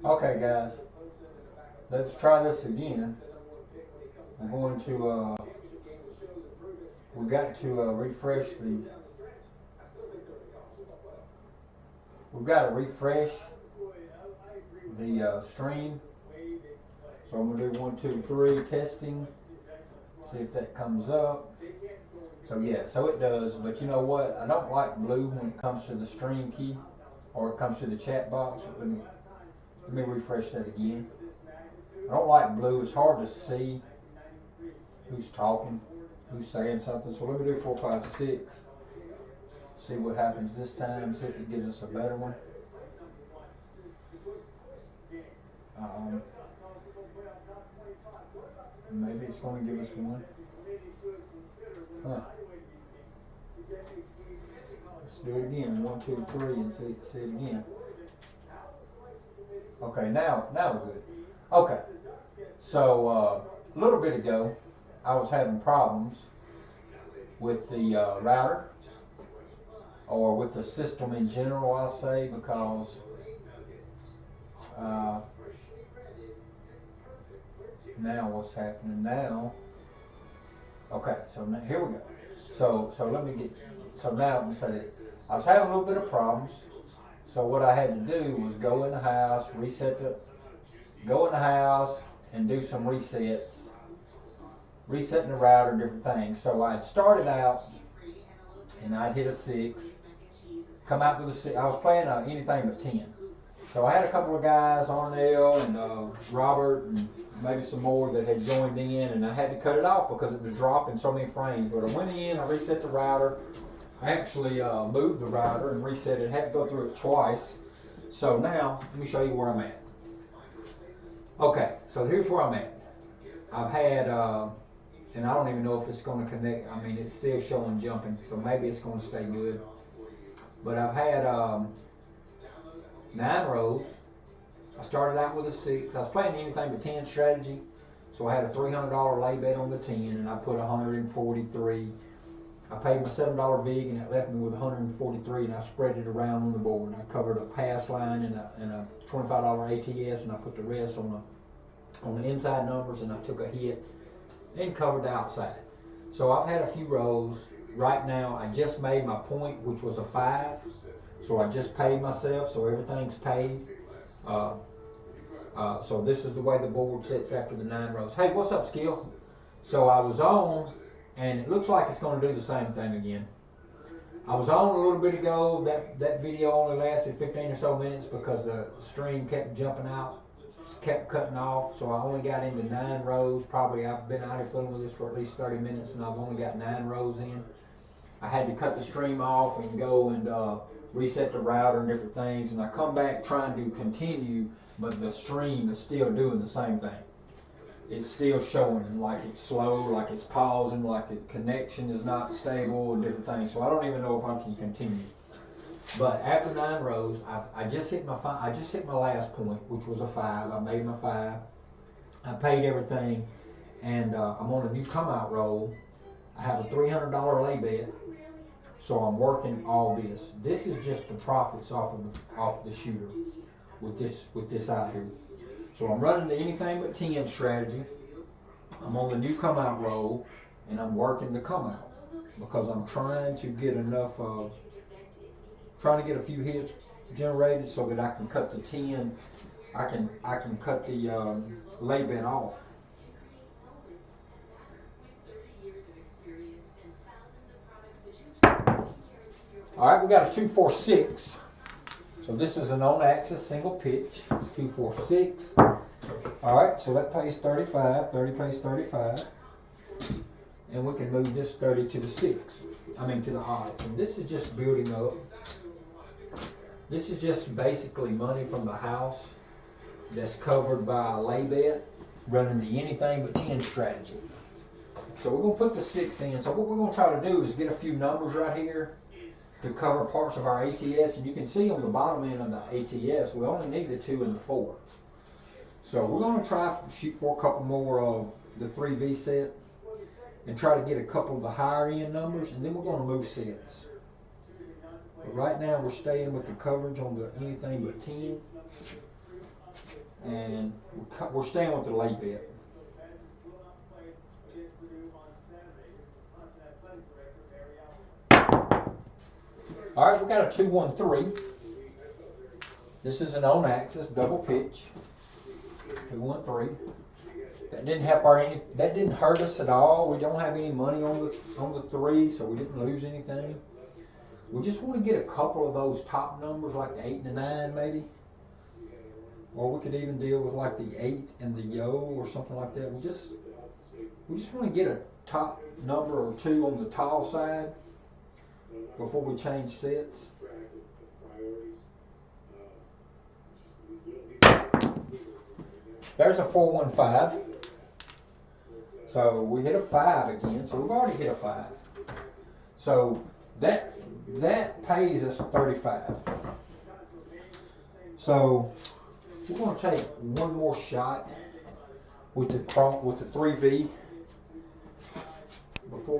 Okay, guys, let's try this again. I'm going to, we got to refresh the, we've got to refresh the stream. So I'm going to do 1, 2, 3 testing, see if that comes up. So yeah, so it does, but you know what? I don't like blue when it comes to the stream key or it comes to the chat box. Let me refresh that again. I don't like blue. It's hard to see who's talking, who's saying something. So let me do 4, 5, 6. See what happens this time. See if it gives us a better one. Maybe it's going to give us one. Huh. Let's do it again. 1, 2, 3, and see it again. Okay, now we're good. Okay, so a little bit ago, I was having problems with the router, or with the system in general, I'll say, because now what's happening now? Okay, so now, here we go. So let me get. So now let me say this. I was having a little bit of problems. So what I had to do was go in the house, go in the house and do some resets, resetting the router and different things. So I'd started out and I'd hit a 6, come out with a 6. I was playing anything but 10. So I had a couple of guys, Arnell and Robert and maybe some more that had joined in, and I had to cut it off because it was dropping so many frames. But I went in, I reset the router. I actually moved the router and reset it. Had to go through it twice. So now, let me show you where I'm at. Okay, so here's where I'm at. I've had, and I don't even know if it's going to connect. I mean, it's still showing jumping, so maybe it's going to stay good. But I've had 9 rows. I started out with a 6. I was playing anything but 10 strategy. So I had a $300 lay bet on the 10, and I put 143. I paid my $7 vig, and it left me with 143, and I spread it around on the board. I covered a pass line and a $25 ATS, and I put the rest on the inside numbers, and I took a hit and covered the outside. So I've had a few rows. Right now, I just made my point, which was a 5. So I just paid myself, so everything's paid. So this is the way the board sits after the 9 rows. Hey, what's up, Skill? So I was on, and it looks like it's going to do the same thing again. I was on a little bit ago. That video only lasted 15 or so minutes because the stream kept jumping out, kept cutting off. So I only got into 9 rows. Probably I've been out here fooling with this for at least 30 minutes, and I've only got 9 rows in. I had to cut the stream off and go and reset the router and different things, and I come back trying to continue, but the stream is still doing the same thing. It's still showing like it's slow, like it's pausing, like the connection is not stable, and different things. So I don't even know if I can continue. But after 9 rows, I just hit my last point, which was a 5. I made my 5. I paid everything, and I'm on a new come out roll. I have a $300 lay bet, so I'm working all this. This is just the profits off the shooter with this out here. So I'm running the anything but 10 strategy. I'm on the new come out roll, and I'm working the come out because I'm trying to get enough, trying to get a few hits generated so that I can cut the 10. I can cut the lay bet off. All right, we got a 2-4-6. So this is an on-axis single pitch, 2-4-6. All right, so that pays 35. 30 pays 35. And we can move this 30 to the 6. I mean to the odds. And this is just building up. This is just basically money from the house that's covered by a lay bet, running the anything but 10 strategy. So we're going to put the 6 in. So what we're going to try to do is get a few numbers right here to cover parts of our ATS, and you can see on the bottom end of the ATS we only need the 2 and the 4. So we're going to try to shoot for a couple more of the 3V set and try to get a couple of the higher end numbers, and then we're going to move sets. But right now we're staying with the coverage on the anything but 10. and we're staying with the lay bet. All right, we got a 2-1-3. This is an on axis double pitch. 2-1-3. That didn't that didn't hurt us at all. We don't have any money on the 3, so we didn't lose anything. We just want to get a couple of those top numbers, like the 8 and the 9, maybe. Or we could even deal with like the 8 and the yo or something like that. We just want to get a top number or 2 on the tall side before we change sets. There's a 4-1-5. So we hit a 5 again. So we've already hit a 5. So that pays us 35. So we're going to take one more shot with the 3V before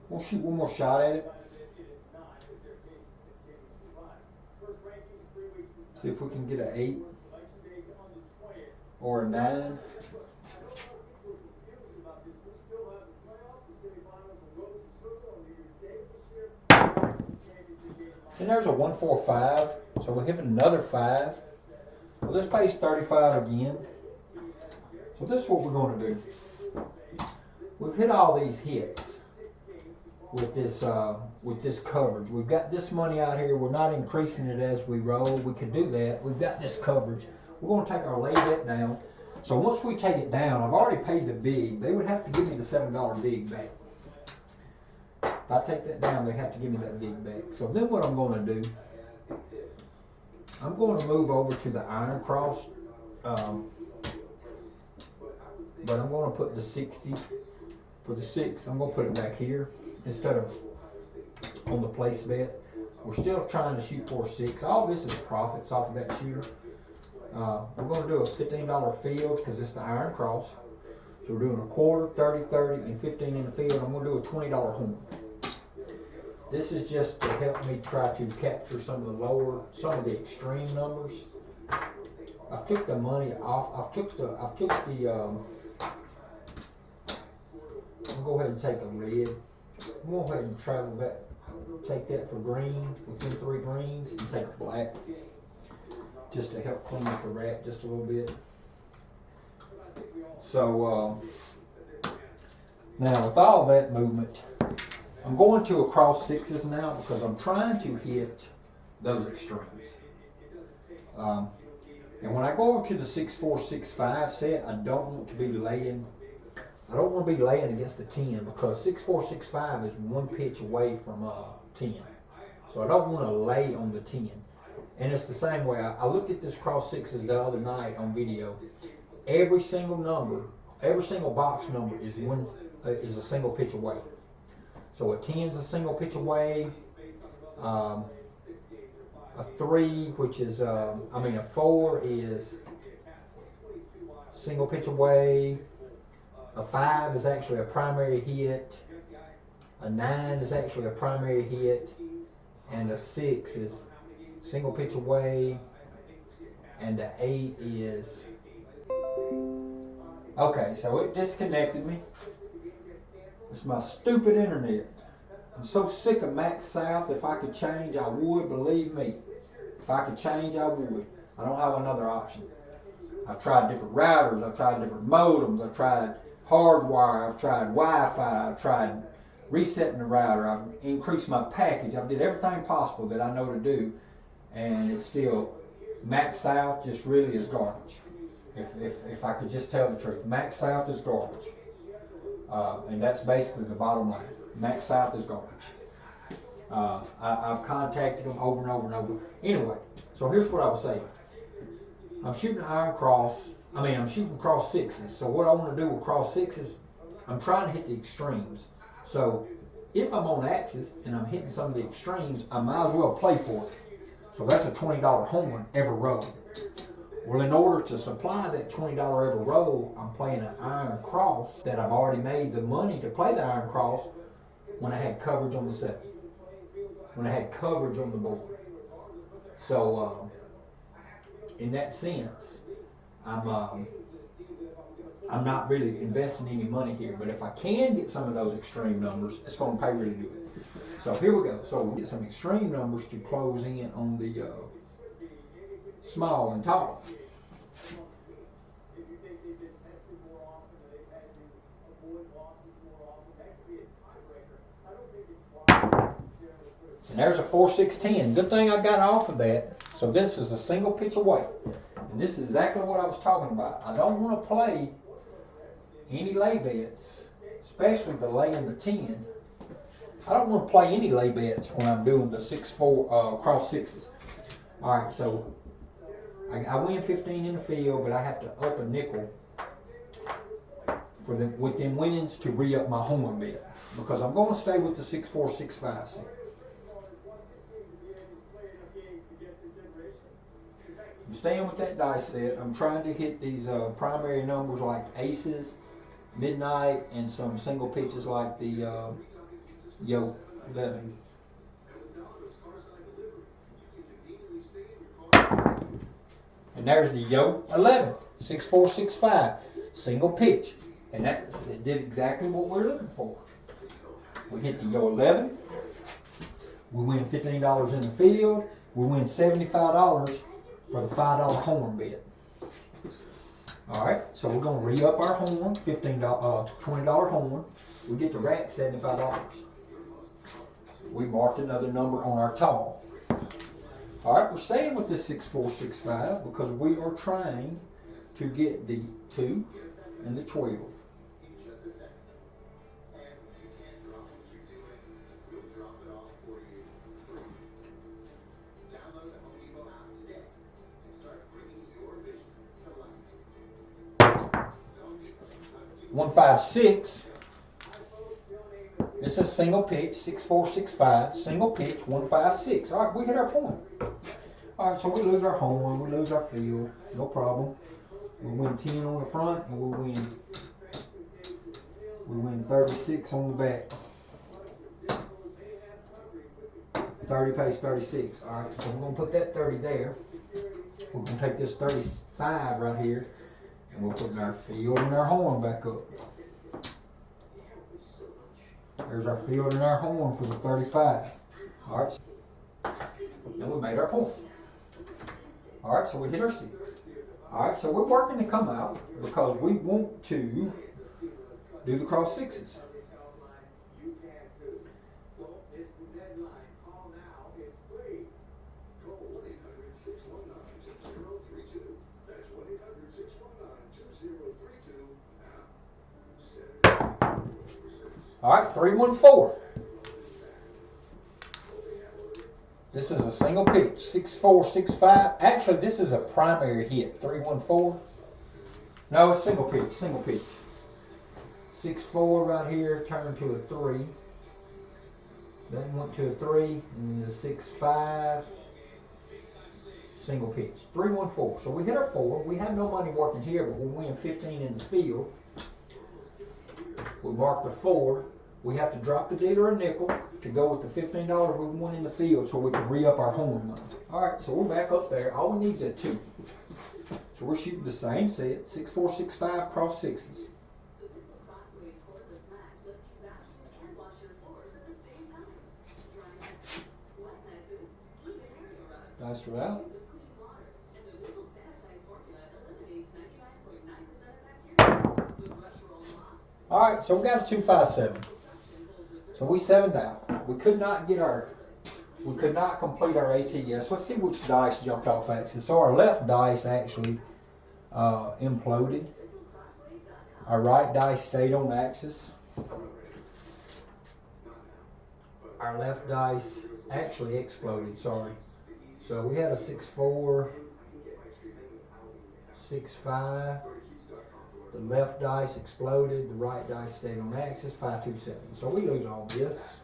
we'll shoot one more shot at it. See if we can get an 8 or a 9. And there's a 1-4-5, so we're hitting another 5. Well, this pays 35 again. So this is what we're going to do. We've hit all these hits with this coverage. We've got this money out here. We're not increasing it as we roll. We could do that. We've got this coverage. We're going to take our lay bet down. So once we take it down, I've already paid the big. They would have to give me the $7 big back. If I take that down, they have to give me that big back. So then what I'm going to do, I'm going to move over to the iron cross, but I'm going to put the 60 for the 6. I'm going to put it back here instead of on the place bet. We're still trying to shoot for a 6. All this is profits off of that shooter. We're going to do a $15 field because it's the iron cross. So we're doing a quarter, 30, 30, and 15 in the field. I'm going to do a $20 horn. This is just to help me try to capture some of the extreme numbers. I've took the money off. I'll go ahead and take a red. I'm going to go ahead and travel that, take that for green, within 3 greens, and take a black, just to help clean up the rack just a little bit. So, now with all that movement, I'm going to across 6s now because I'm trying to hit those extremes. And when I go over to the 6-4, 6-5 set, I don't want to be laying. I don't want to be laying against the 10 because 6-4, 6-5 is 1 pitch away from 10. So I don't want to lay on the 10. And it's the same way. I looked at this cross 6s the other night on video. Every single number, every single box number is a single pitch away. So a 10 is a single pitch away. A 3, which is a 4 is single pitch away. A 5 is actually a primary hit. A 9 is actually a primary hit. And a 6 is single pitch away. And a 8 is... Okay, so it disconnected me. It's my stupid internet. I'm so sick of Max South. If I could change, I would. Believe me. If I could change, I would. I don't have another option. I've tried different routers. I've tried different modems. I've tried hardwire. I've tried Wi-Fi. I've tried resetting the router. I've increased my package. I've did everything possible that I know to do. And it's still, Max South just really is garbage. If I could just tell the truth. Max South is garbage. And that's basically the bottom line. Max South is garbage. I've contacted them over and over and over. Anyway, so here's what I was saying. I'm shooting I'm shooting cross 6s. So what I want to do with cross 6s, I'm trying to hit the extremes. So if I'm on axis and I'm hitting some of the extremes, I might as well play for it. So that's a $20 horn every row. Well, in order to supply that $20 every row, I'm playing an iron cross that I've already made the money to play the iron cross when I had coverage on the 7. When I had coverage on the board. So in that sense, I'm not really investing any money here. But if I can get some of those extreme numbers, it's going to pay really good. So here we go. So we'll get some extreme numbers to close in on the small and tall. And there's a 4-6-10. Good thing I got off of that. So this is a single pitch away. And this is exactly what I was talking about. I don't want to play any lay bets, especially the lay in the 10. I don't want to play any lay bets when I'm doing the 6-4 cross sixes. All right, so I win 15 in the field, but I have to up a nickel for them with them winnings to re-up my horn bet, because I'm going to stay with the 6-4, 6-5 set. I'm staying with that dice set. I'm trying to hit these primary numbers like aces, midnight, and some single pitches like the Yo 11. And there's the Yo 11, 6-4, 6-5, single pitch. And that did exactly what we're looking for. We hit the Yo 11. We win $15 in the field. We win $75 for the $5 horn bet. Alright, so we're going to re-up our horn, $20 horn. We get to rack $75. We marked another number on our tall. Alright, we're staying with this 6-4, 6-5 because we are trying to get the 2 and the 12. One, 5, 6. This is single pitch, 6-4, 6-5, single pitch, 1, 5, 6. All right, we hit our point. All right, so we lose our horn, we lose our field, no problem. We win 10 on the front, and we win 36 on the back. 30 pays 36. All right, so we're gonna put that 30 there. We're gonna take this 35 right here, and we're putting our field and our horn back up. There's our field and our horn for the 35. All right, and we made our point. All right, so we hit our 6. All right, so we're working to come out because we want to do the cross sixes. All right, 3-1-4. This is a single pitch, 6-4, 6-5. Actually, this is a primary hit, 3-1-4. No, it's single pitch, single pitch. 6-4 right here, turned to a 3. Then went to a 3, and the 6-5, single pitch. 3-1-4. So we hit our 4. We have no money working here, but we win 15 in the field. We mark the 4. We have to drop the dealer a nickel to go with the $15 we won in the field so we can re-up our horn money. Alright, so we're back up there. All we need is a 2. So we're shooting the same set, 6-4, 6-5, cross sixes. Dice are out. Alright, so we got a 2-5-7. So we 7'd out. We could not complete our ATS. Let's see which dice jumped off axis. So our left dice actually imploded. Our right dice stayed on axis. Our left dice actually exploded, sorry. So we had a 6-4, 6-5. The left dice exploded, the right dice stayed on axis, 5-2-7. So we lose all this.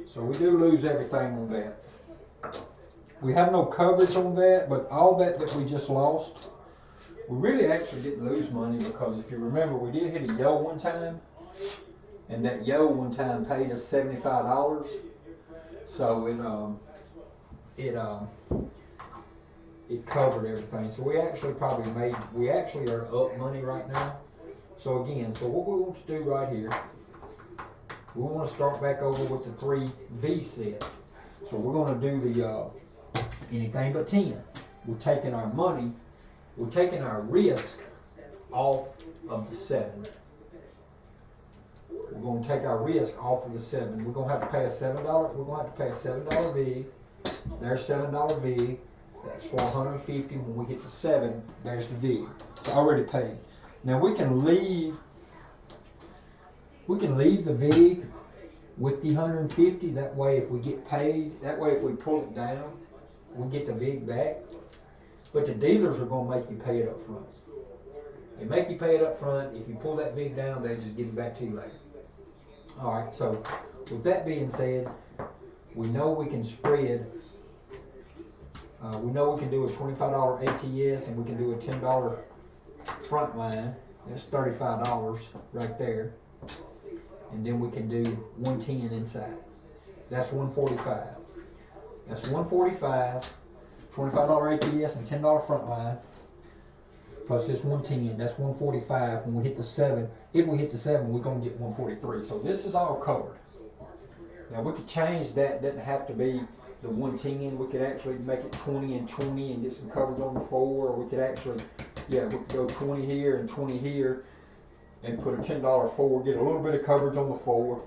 So we do lose everything on that. We have no coverage on that, but all that we just lost, we really actually didn't lose money because if you remember, we did hit a yo one time, and that yo one time paid us $75. So it covered everything. So we actually are up money right now. So again, so what we want to do right here, we want to start back over with the 3V set. So we're going to do the anything but 10. We're taking our money, we're taking our risk off of the 7. We're going to take our risk off of the 7. We're going to have to pay a $7. We're going to have to pay a $7 vig. There's $7 vig. That's $450. When we hit the 7, there's the vig. It's already paid. Now we can leave the vig with the 150. That way, if we get paid, that way if we pull it down, we get the vig back. But the dealers are going to make you pay it up front. They make you pay it up front. If you pull that vig down, they just give it back to you later. All right, so with that being said, we know we can spread. We know we can do a $25 ATS and we can do a $10 front line. That's $35 right there. And then we can do 110 inside. That's 145. That's 145, $25 ATS and $10 front line. Plus this 110, that's 145. When we hit the 7, if we hit the 7, we're going to get 143. So this is all covered. Now we could change that. It doesn't have to be the 110. We could actually make it 20 and 20 and get some coverage on the 4. Or we could actually, we could go 20 here and 20 here and put a $10 4, get a little bit of coverage on the 4.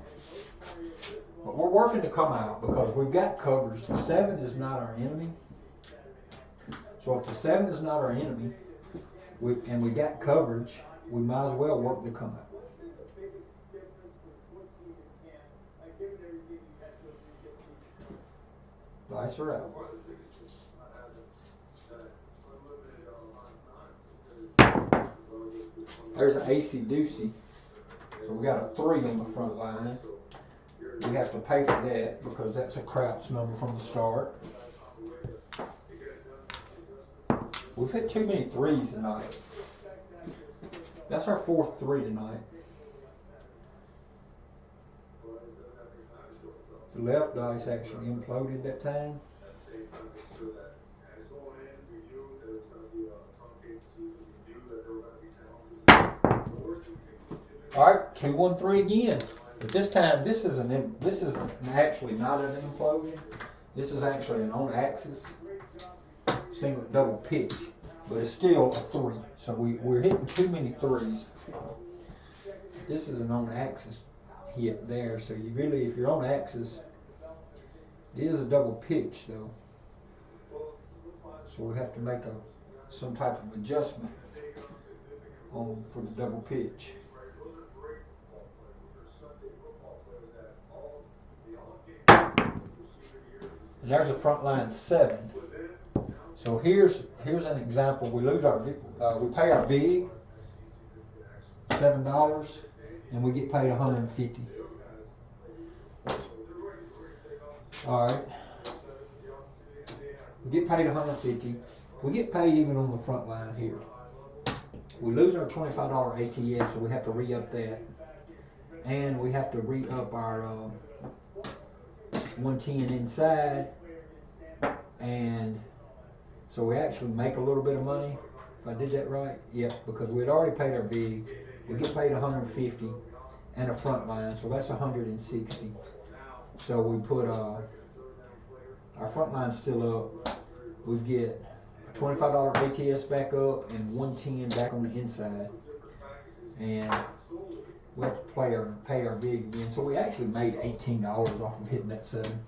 But we're working to come out because we've got coverage. The 7 is not our enemy. So if the 7 is not our enemy, and we got coverage, we might as well work to come out. Dice are out. There's an AC doozy. So we got a 3 on the front line. We have to pay for that because that's a craps number from the start. We've hit too many 3s tonight. That's our 4th 3 tonight. The left dice actually imploded that time. All right, 2, 1, 3 again. But this time, this is actually not an implosion. This is actually an on-axis single double pitch, but it's still a 3. So we're hitting too many 3s. This is an on-axis hit there. So you really, if you're on axis, it is a double pitch though. So we have to make some type of adjustment for the double pitch. And there's a front line 7. So here's an example. We lose our we pay our vig $7 and we get paid $150. All right. We get paid $150. We get paid even on the front line here. We lose our $25 ATS, so we have to re-up that, and we have to re-up our 110 inside, and so we actually make a little bit of money. If I did that right, yeah, because we had already paid our vig. We get paid $150 and a front line, so that's $160. So we put our front line still up. We get a $25 ATS back up and 110 back on the inside, and we have to pay our vig again. So we actually made $18 off of hitting that 7.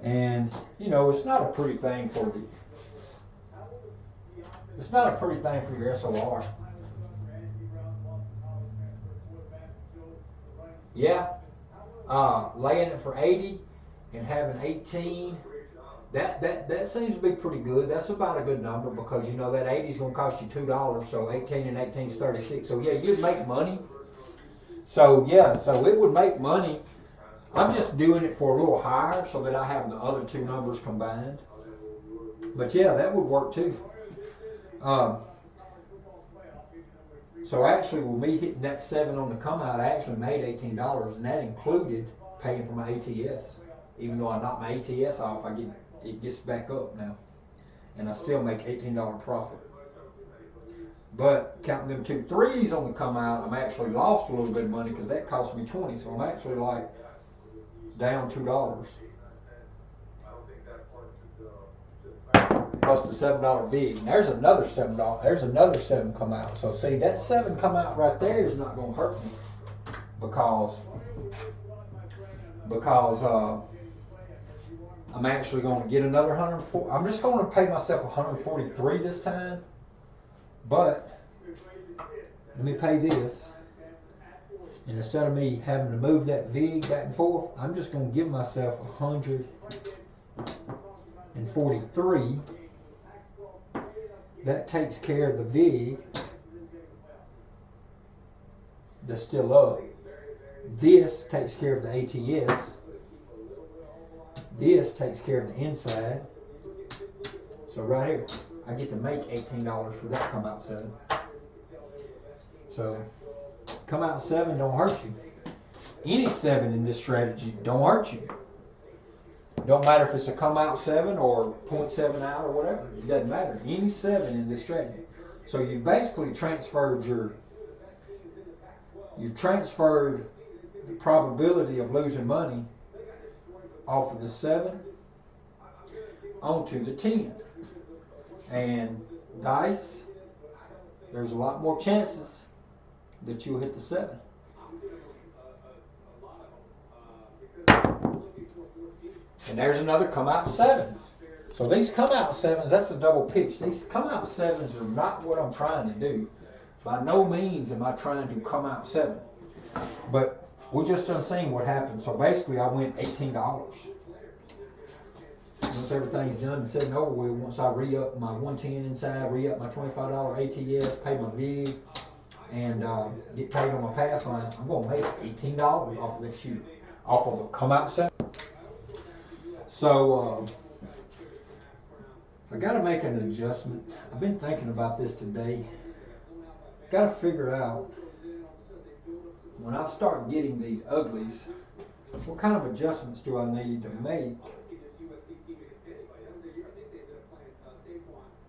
And you know, it's not a pretty thing for your SOR. Yeah, laying it for 80 and having 18, that seems to be pretty good. That's about a good number because you know that 80 is going to cost you $2, so 18 and 18 is 36. So yeah, you'd make money. So yeah, so it would make money. I'm just doing it for a little higher so that I have the other 2 numbers combined. But yeah, that would work too. So actually, with me hitting that 7 on the come out, I actually made $18, and that included paying for my ATS. Even though I knock my ATS off, it gets back up now, and I still make $18 profit. But counting them 2 threes on the come out, I'm actually lost a little bit of money because that cost me 20. So I'm actually like down $2. Plus the $7 big. And there's another $7. There's another 7 come out. So see, that 7 come out right there is not going to hurt me because I'm actually going to get another 104. I'm just going to pay myself 143 this time. But let me pay this. And instead of me having to move that VIG back and forth, I'm just going to give myself 143. That takes care of the VIG that's still up. This takes care of the ATS. This takes care of the inside. So right here, I get to make $18 for that come out 7. So come out 7 don't hurt you. Any 7 in this strategy don't hurt you. Don't matter if it's a come out 7 or 0.7 out or whatever. It doesn't matter. Any 7 in this strategy. So you've basically transferred the probability of losing money off of the 7 onto the 10. And dice, there's a lot more chances that you'll hit the 7. And there's another come out 7. So these come out 7s, that's a double pitch. These come out 7s are not what I'm trying to do. By no means am I trying to come out 7. But we just done seen what happened. So basically I went $18. Once everything's done and said and over with, once I re-up my 110 inside, re-up my $25 ATS, pay my VIG, and get paid on my pass line, I'm going to make $18 off of that shoot, off of a come out 7. So I got to make an adjustment. I've been thinking about this today. Got to figure out when I start getting these uglies, what kind of adjustments do I need to make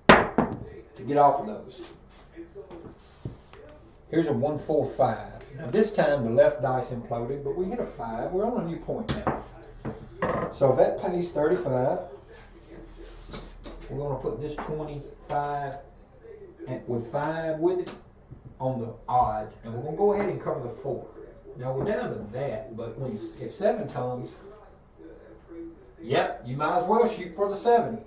to get off of those. Here's a 1-4-5. Now this time the left dice imploded, but we hit a 5. We're on a new point now. So that pays 35. We're going to put this 25 with 5 with it on the odds, and we're going to go ahead and cover the 4. Now we're down to that, but if 7 comes, yep, you might as well shoot for the 7.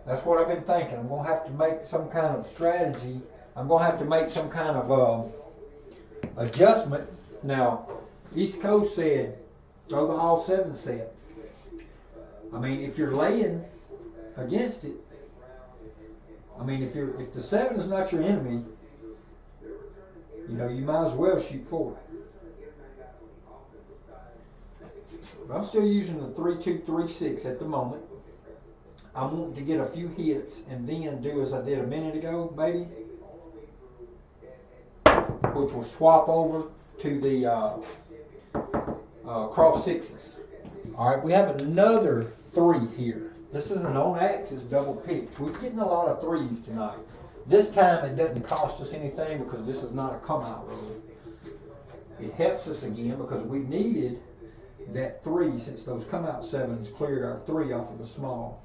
That's what I've been thinking. I'm going to have to make some kind of strategy. I'm going to have to make some kind of adjustment. Now, East Coast said, throw the all 7 set. I mean, if you're laying against it, I mean, if the 7 is not your enemy, you know, you might as well shoot for it. But I'm still using the 3-2-3-6 at the moment. I'm wanting to get a few hits and then do as I did a minute ago, maybe, which will swap over to the cross 6s. All right, we have another 3 here. This is an on-axis double pitch. We're getting a lot of 3s tonight. This time it doesn't cost us anything because this is not a come-out roll. It helps us again because we needed that 3 since those come-out 7s cleared our 3 off of the small.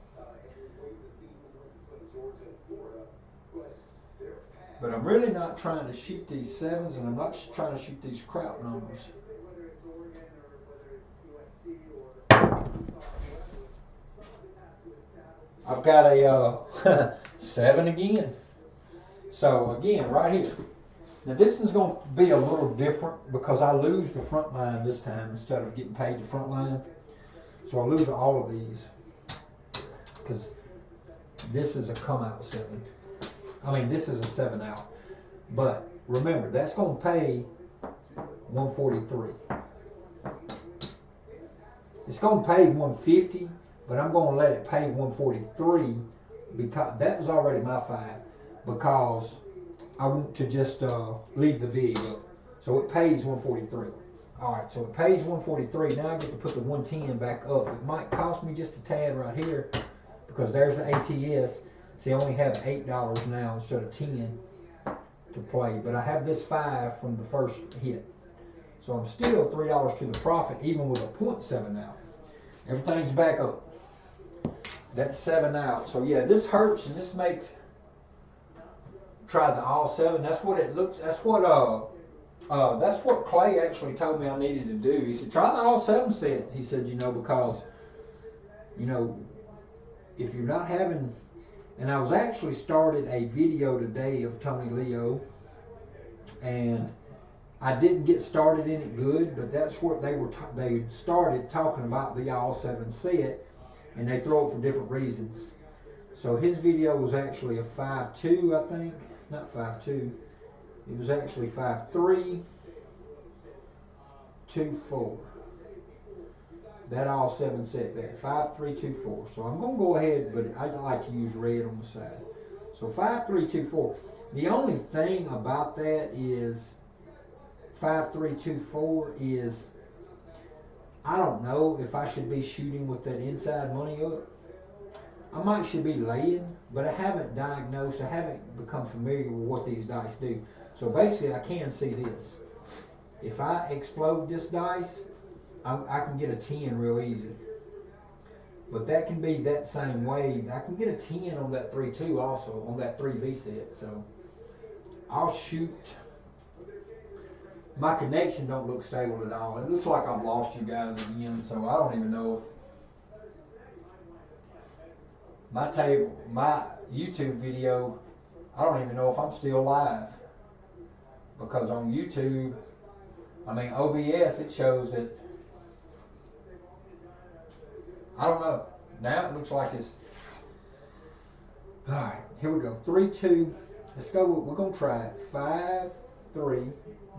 But I'm really not trying to shoot these 7s, and I'm not trying to shoot these crowd numbers. I've got a 7 again. So again, right here. Now this is going to be a little different because I lose the front line this time instead of getting paid the front line. So I lose all of these because this is a come out 7. I mean, this is a 7 out. But remember, that's going to pay 143. It's going to pay 150, but I'm going to let it pay 143 because that was already my 5 because I want to just leave the VIG up. So it pays 143. Alright, so it pays 143. Now I get to put the 110 back up. It might cost me just a tad right here because there's the ATS. See, I only have $8 now instead of 10 to play. But I have this 5 from the first hit. So I'm still $3 to the profit even with a 0.7 out. Everything's back up. That's 7 out. So yeah, this hurts and this makes... Try the all 7. That's what it looks... That's what Clay actually told me I needed to do. He said, try the all 7 set. He said, you know, because, you know, if you're not having, and I was actually started a video today of Tony Leo, and I didn't get started in it good, but that's what they started talking about the all 7 set, and they throw it for different reasons. So his video was actually a 5.2, I think, not 5.2. It was actually 5.3.2.4. That all 7 set there. 5.3.2.4. So I'm going to go ahead, but I like to use red on the side. So 5.3.2.4. The only thing about that is 5.3.2.4 is I don't know if I should be shooting with that inside money up. I might should be laying, but I haven't diagnosed, I haven't become familiar with what these dice do. So basically I can see this. If I explode this dice, I can get a 10 real easy. But that can be that same way. I can get a 10 on that 3-2 also, on that 3V set. So I'll shoot. My connection don't look stable at all. It looks like I've lost you guys again, so I don't even know if my YouTube video, I don't even know if I'm still live. Because on YouTube, I mean OBS, it shows that, I don't know. Now it looks like it's, all right, here we go. 3-2, let's go, we're going to try it. 5-3,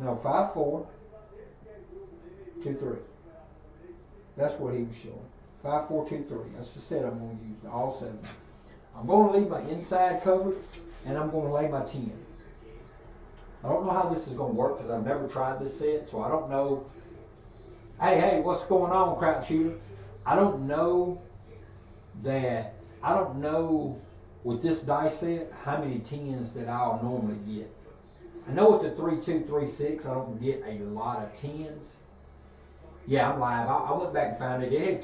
no, 5-4, 2-3. That's what he was showing. 5-4-2-3. That's the set I'm going to use, the all 7. I'm going to leave my inside covered, and I'm going to lay my 10. I don't know how this is going to work because I've never tried this set, so I don't know. Hey, what's going on, crap shooter? I don't know with this dice set how many 10s that I'll normally get. I know with the 3-2, 3-6, I don't get a lot of 10s. Yeah, I'm live. I went back and found it. It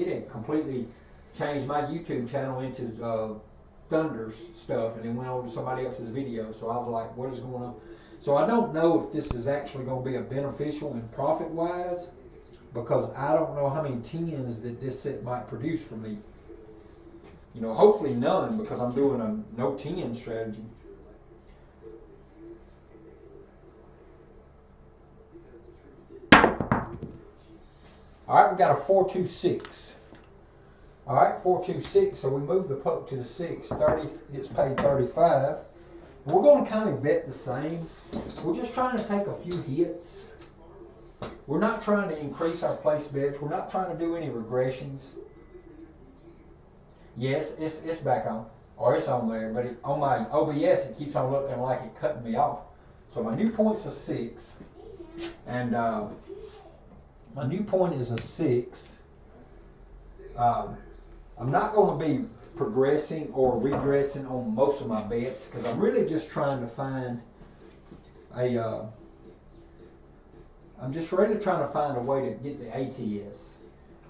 had completely changed my YouTube channel into Thunder's stuff, and it went over to somebody else's video. So I was like, what is going on? So I don't know if this is actually going to be a beneficial and profit wise, because I don't know how many 10s that this set might produce for me. You know, hopefully none, because I'm doing a no 10 strategy. Alright, we got a 4-2-6. Alright, 4-2-6, so we move the puck to the 6. 30 gets paid 35. We're going to kind of bet the same. We're just trying to take a few hits. We're not trying to increase our place bets. We're not trying to do any regressions. Yes, it's back on. Or it's on there, but on my OBS it keeps on looking like it cutting me off. So my new point's a 6. And my new point is a 6. I'm not going to be progressing or regressing on most of my bets because I'm really just trying to find a I'm just really trying to find a way to get the ATS.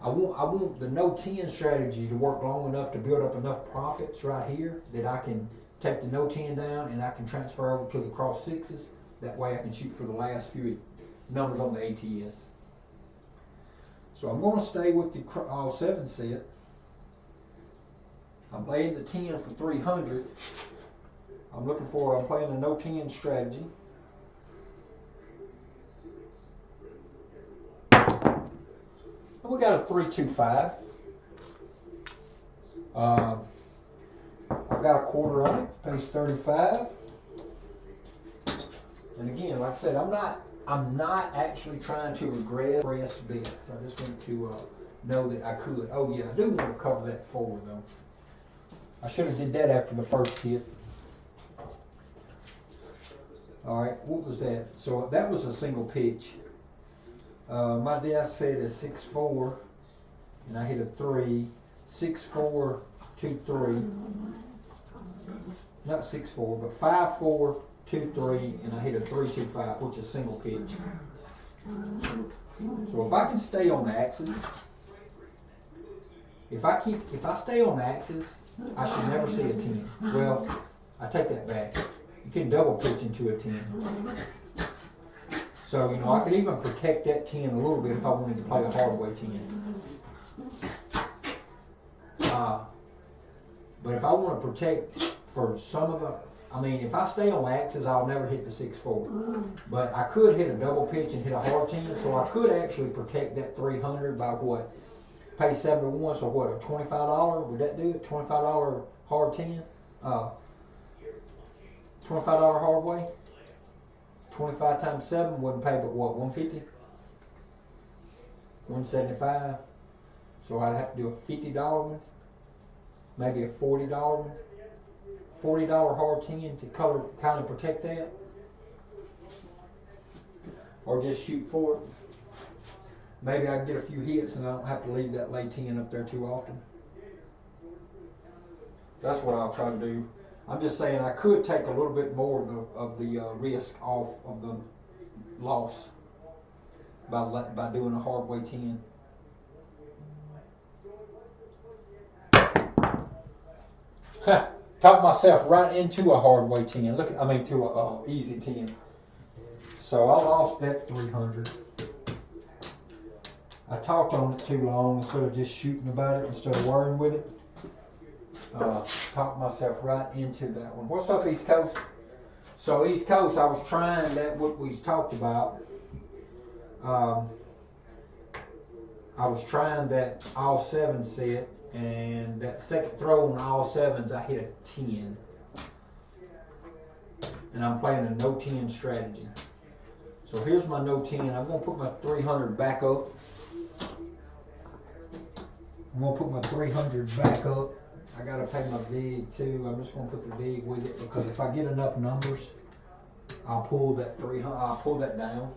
I want the no 10 strategy to work long enough to build up enough profits right here that I can take the no 10 down and I can transfer over to the cross 6s. That way I can shoot for the last few numbers on the ATS. So I'm going to stay with the all 7 set. I'm laying the 10 for 300. I'm playing a no 10 strategy. And we got a 3-2-5. I've got a quarter on it, pays 35. And again, like I said, I'm not actually trying to regress bets. I just want to know that I could. Oh yeah, I do want to cover that forward though. I should have did that after the first hit. All right, what was that? So that was a single pitch. My desk fed is 6-4, and I hit a 3. 6-4, 2-3. Not 6-4, but 5-4, 2-3, and I hit a 3-2-5, which is single pitch. So if I can stay on the axis, if I stay on the axis, I should never see a 10. Well, I take that back. You can double pitch into a 10. So, you know, I could even protect that 10 a little bit if I wanted to play a hard way 10. But if I want to protect for some of the, I mean, if I stay on the axis, I'll never hit the 6-4. But I could hit a double pitch and hit a hard 10, so I could actually protect that 300 by what? Pay 7 to 1, so what, a $25? Would that do it? $25 hard 10? $25 hard way? 25 times 7 wouldn't pay but what, 150? 175? So I'd have to do a $50 one, maybe a $40 one. $40 hard 10 to kind of protect that, or just shoot for it. Maybe I can get a few hits and I don't have to leave that lay 10 up there too often. That's what I'll try to do. I'm just saying I could take a little bit more of the risk off of the loss by doing a hard way 10. Talk myself right into a hard way 10. Look, I mean to a easy 10. So I lost that 300. I talked on it too long instead of just shooting about it, instead of worrying with it. Talked myself right into that one. What's up, East Coast? So East Coast, I was trying that what we talked about. I was trying that all 7 set. And that second throw on all 7s, I hit a 10. And I'm playing a no 10 strategy. So here's my no 10. I'm going to put my 300 back up. I'm going to put my 300 back up. I got to pay my vig too. I'm just going to put the vig with it, because if I get enough numbers, I'll pull that 300. I'll pull that down.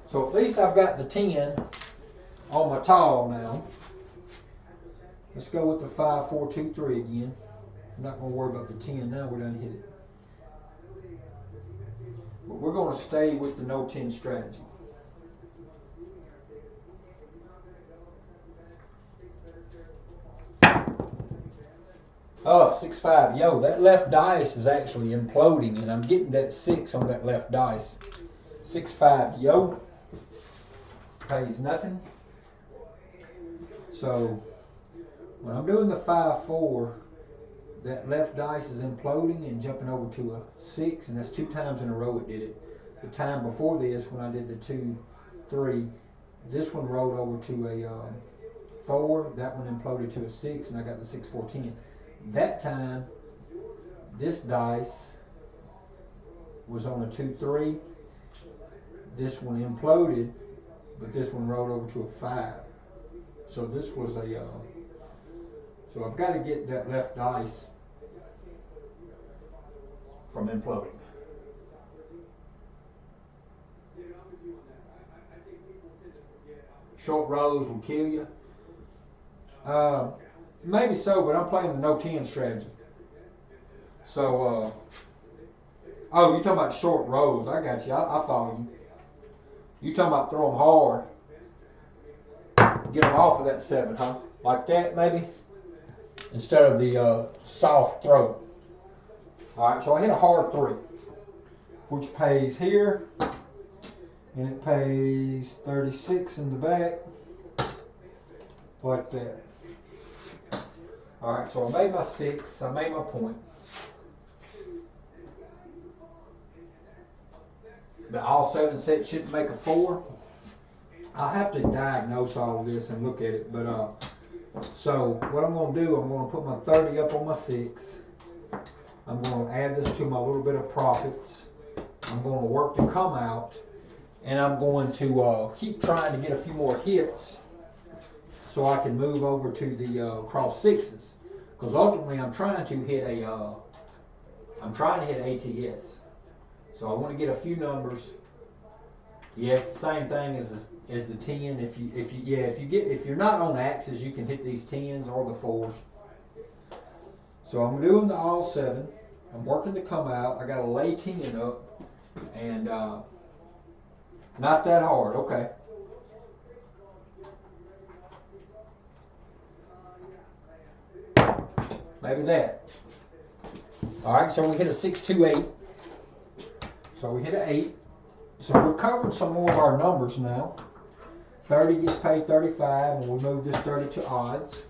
So at least I've got the 10 on my tall now. Let's go with the 5-4-2-3 again. I'm not going to worry about the 10 now. We're done hit it. But we're going to stay with the no 10 strategy. Oh, 6-5. Yo, that left dice is actually imploding, and I'm getting that 6 on that left dice. 6-5. Yo. Pays nothing. So when I'm doing the 5-4, that left dice is imploding and jumping over to a 6, and that's 2 times in a row it did it. The time before this, when I did the 2-3, this one rolled over to a 4, that one imploded to a 6, and I got the 6-4-10. That time, this dice was on a 2-3. This one imploded, but this one rolled over to a 5. So this was a so I've got to get that left dice from imploding. Short rows will kill you. Maybe so, but I'm playing the no 10 strategy. So, oh, you talking about short rows? I got you. I follow you. You talking about throw them hard, get them off of that 7, huh? Like that, maybe, instead of the soft throw. All right, so I hit a hard 3, which pays here, and it pays 36 in the back, like that. All right, so I made my 6. I made my point. The all 7 set shouldn't make a 4. I'll have to diagnose all of this and look at it, but so what I'm going to do, I'm going to put my 30 up on my 6. I'm going to add this to my little bit of profits. I'm going to work to come out, and I'm going to keep trying to get a few more hits so I can move over to the cross 6s, because ultimately I'm trying to hit ATS. So I want to get a few numbers Yes, the same thing as the 10. If you're not on axes, you can hit these 10s or the 4s. So I'm doing the all 7. I'm working to come out. I got to lay 10 up, and not that hard. Okay. Maybe that. All right. So we hit a 6, 2, 8. So we hit an 8. So we're covering some more of our numbers now. 30 gets paid 35, and we move this 30 to odds.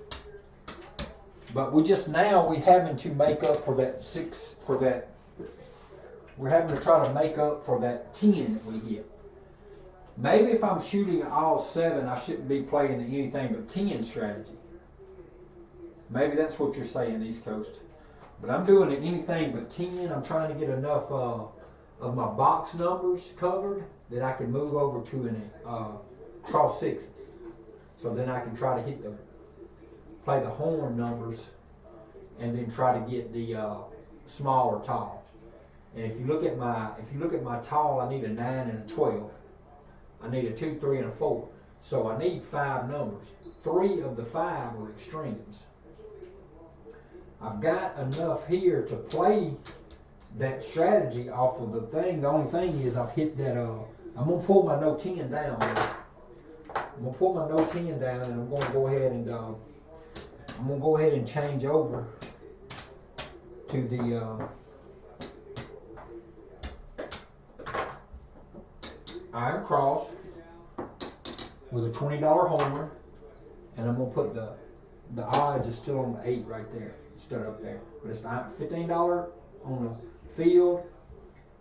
But we having to make up for that 6, we're having to try to make up for that 10 that we hit. Maybe if I'm shooting all 7, I shouldn't be playing the anything but 10 strategy. Maybe that's what you're saying, East Coast. But I'm doing the anything but 10. I'm trying to get enough of my box numbers covered that I can move over to an cross 6s. So then I can try to play the horn numbers and then try to get the smaller tall. And if you look at my tall, I need a 9 and a 12. I need a 2, 3, and a 4. So I need 5 numbers. 3 of the 5 are extremes. I've got enough here to play that strategy off of the thing. The only thing is I've hit that, I'm going to pull my no 10 down. I'm going to pull my no 10 down, and I'm going to go ahead and change over to the iron cross with a $20 homer, and I'm going to put the odds is still on the 8 right there. It's still up there. But it's $15 on the field,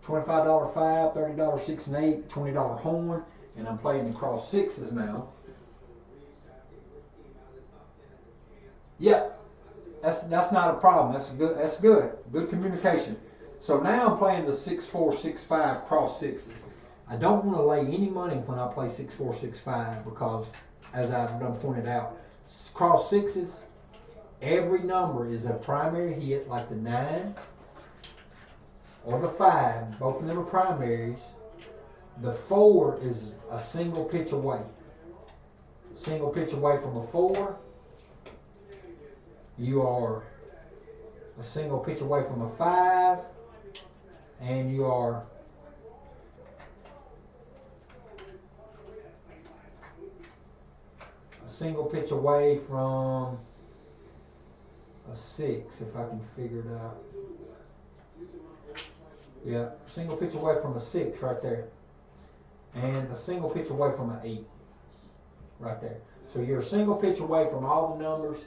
$25 5, $30 6 and 8, $20 horn, and I'm playing the cross 6s now. Yep, that's not a problem. That's good. Good communication. So now I'm playing the 6, 4, 6, 5 cross 6s. I don't want to lay any money when I play 6, 4, 6, 5 because, as I've done pointed out, cross 6s, every number is a primary hit, like the 9 or the 5. Both of them are primaries. The 4 is a single pitch away. Single pitch away from a 4. You are a single pitch away from a 5. And you are a single pitch away from a 6, if I can figure it out. Yeah, single pitch away from a 6 right there. And a single pitch away from an 8 right there. So you're a single pitch away from all the numbers.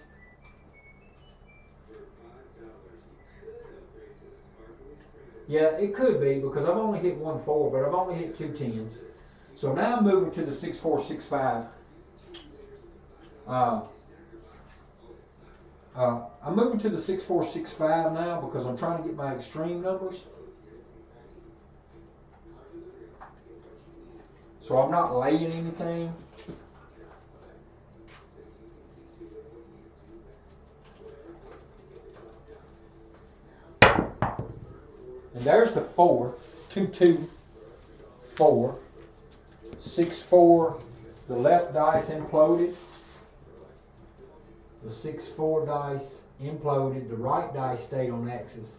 Yeah, it could be because I've only hit 1 4, but I've only hit 2 10s. So now I'm moving to the 6, 4, 6, 5. I'm moving to the 6, 4, 6, 5 now because I'm trying to get my extreme numbers. So I'm not laying anything. And there's the 4, 2, 2, 4, 6, 4. The left dice imploded. The 6, 4 dice imploded. The right dice stayed on axis.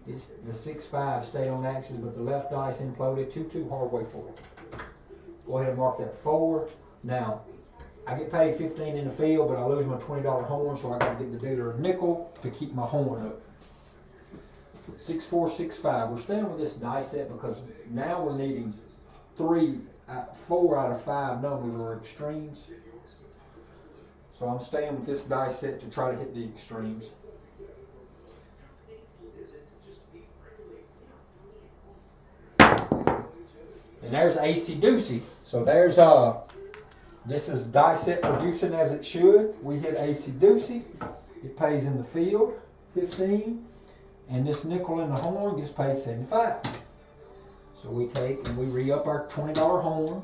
It's the 6, 5 stayed on axis, but the left dice imploded. 2, 2, hard way 4. Go ahead and mark that 4. Now, I get paid 15 in the field, but I lose my $20 horn, so I got to get the dealer a nickel to keep my horn up. 6, 4, 6, 5. We're staying with this dice set because now we're needing 4 out of 5 numbers are extremes. So I'm staying with this dice set to try to hit the extremes. And there's AC Doocy. So there's this is dice set producing as it should. We hit AC Doocy. It pays in the field 15. And this nickel in the horn gets paid 75. So we take and we re-up our $20 horn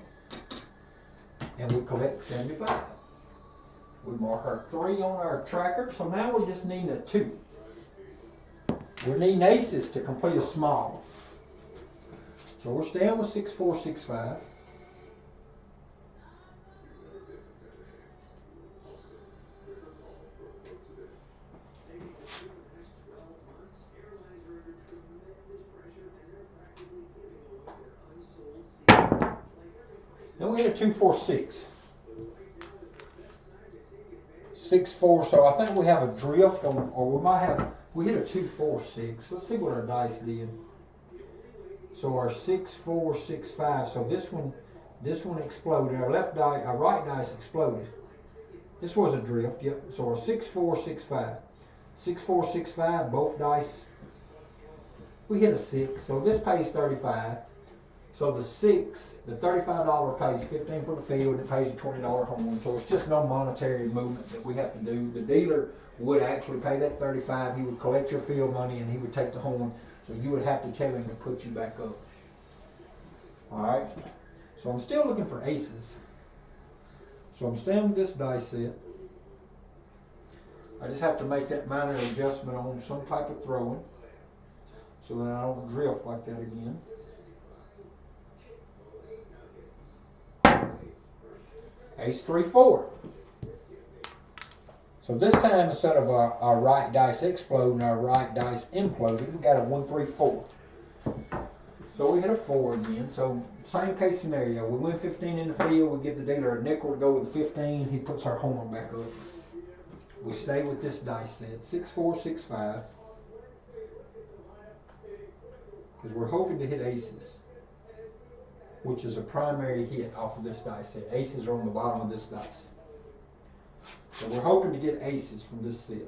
and we collect 75. We mark our 3 on our tracker. So now we're just needing a 2. We're needing aces to complete a small. So we're staying with 6465. Then we hit a 246. 6-4, so I think we have a drift on, or we might have, we hit a 2-4-6. Let's see what our dice did. So our 6-4-6-5. So this one exploded. Our left dice, our right dice exploded. This was a drift, yep. So our 6-4-6-5. 6-4-6-5, both dice. We hit a 6, so this pays 35. So the 6, the $35 pays 15 for the field, it pays a $20 horn. So it's just no monetary movement that we have to do. The dealer would actually pay that 35. He would collect your field money and he would take the horn. So you would have to tell him to put you back up. Alright. So I'm still looking for aces. So I'm staying with this dice set. I just have to make that minor adjustment on some type of throwing so that I don't drift like that again. Ace 3-4. So this time, instead of our right dice exploding, our right dice imploded. We got a 1-3-4. So we hit a 4 again. So same case scenario. We win 15 in the field. We give the dealer a nickel to go with the 15. He puts our horn back up. We stay with this dice set. 6-4-6-5. Because we're hoping to hit aces, which is a primary hit off of this dice set. Aces are on the bottom of this dice. So we're hoping to get aces from this set.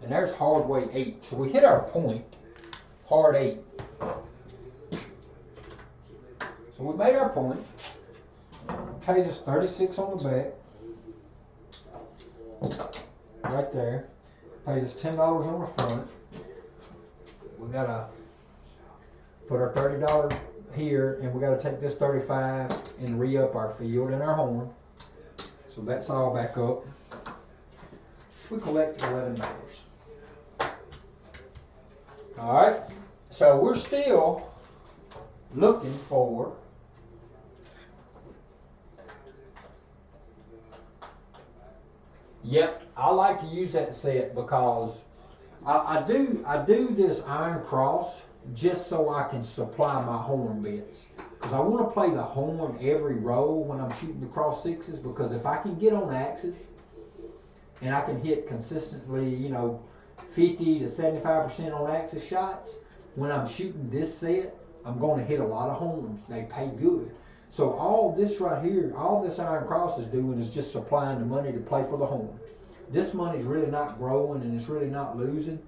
And there's hard way 8. So we hit our point, hard 8. So we made our point. Pays us 36 on the back. Right there. Pays us $10 on the front. We gotta put our $30 here, and we gotta take this 35 and re-up our field and our horn. So that's all back up. We collect $11. Alright, so we're still looking for I like to use that set because I do this iron cross just so I can supply my horn bits. Because I want to play the horn every row when I'm shooting the cross sixes, because if I can get on axes and I can hit consistently, you know, 50 to 75% on axis shots, when I'm shooting this set, I'm going to hit a lot of horns. They pay good. So all this right here, all this iron cross is doing is just supplying the money to play for the horn. This money's really not growing and it's really not losing,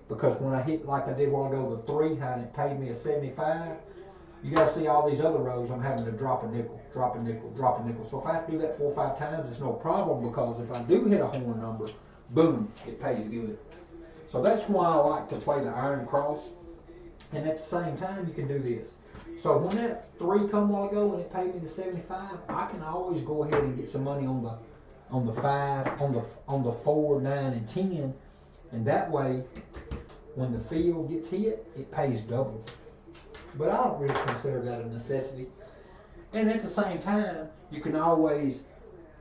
because when I hit, like I did a while ago, the 3, how it paid me a 75, you got to see all these other rows I'm having to drop a nickel, drop a nickel, drop a nickel. So if I have to do that 4 or 5 times, it's no problem, because if I do hit a horn number, boom, it pays good. So that's why I like to play the iron cross. And at the same time, you can do this. So when that 3 come a while ago and it paid me the 75, I can always go ahead and get some money on the 5, on the 4, 9, and 10, and that way, when the field gets hit, it pays double. But I don't really consider that a necessity. And at the same time, you can always,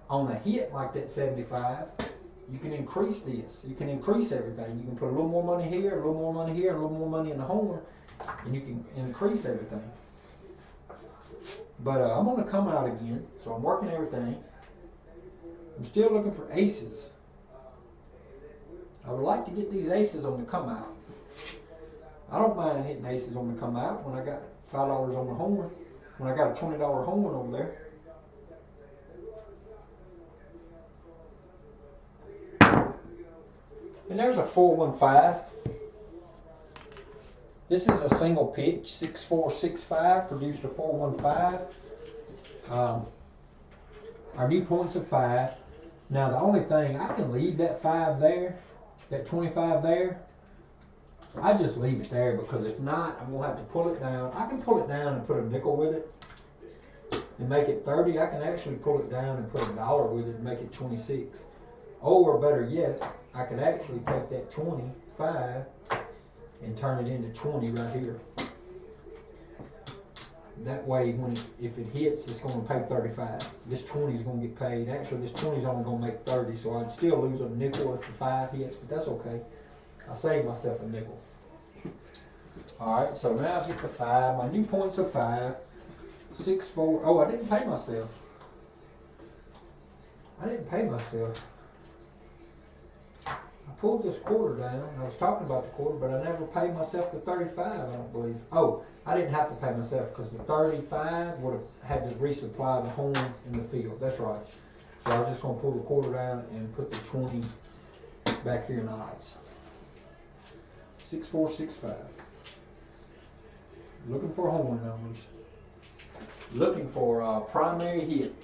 on a hit like that 75, you can increase this. You can increase everything. You can put a little more money here, a little more money here, a little more money in the horn, and you can increase everything. But I'm going to come out again, so I'm working everything. I'm still looking for aces. I would like to get these aces on the come out. I don't mind hitting aces on the come out when I got $5 on the horn, when I got a $20 horn over there. And there's a 4-1-5. This is a single pitch, 6-4-6-5, produced a 4-1-5. Our new point's a 5. Now the only thing, I can leave that 5 there, that 25 there. I just leave it there, because if not, I'm going to have to pull it down. I can pull it down and put a nickel with it and make it 30. I can actually pull it down and put $1 with it and make it 26. Or better yet, I could actually take that 20, 5 and turn it into 20 right here. That way, if it hits, it's going to pay 35. This 20 is going to get paid. Actually, this 20 is only going to make 30, so I'd still lose a nickel if the 5 hits, but that's okay. I saved myself a nickel. All right, so now I've hit the 5. My new points are 5, 6, 4. Oh, I didn't pay myself. I pulled this quarter down. I was talking about the quarter, but I never paid myself the 35, I don't believe. Oh, I didn't have to pay myself because the 35 would have had to resupply the horn in the field. That's right. So I was just going to pull the quarter down and put the 20 back here in odds. 6465. Looking for horn numbers. Looking for a primary hit.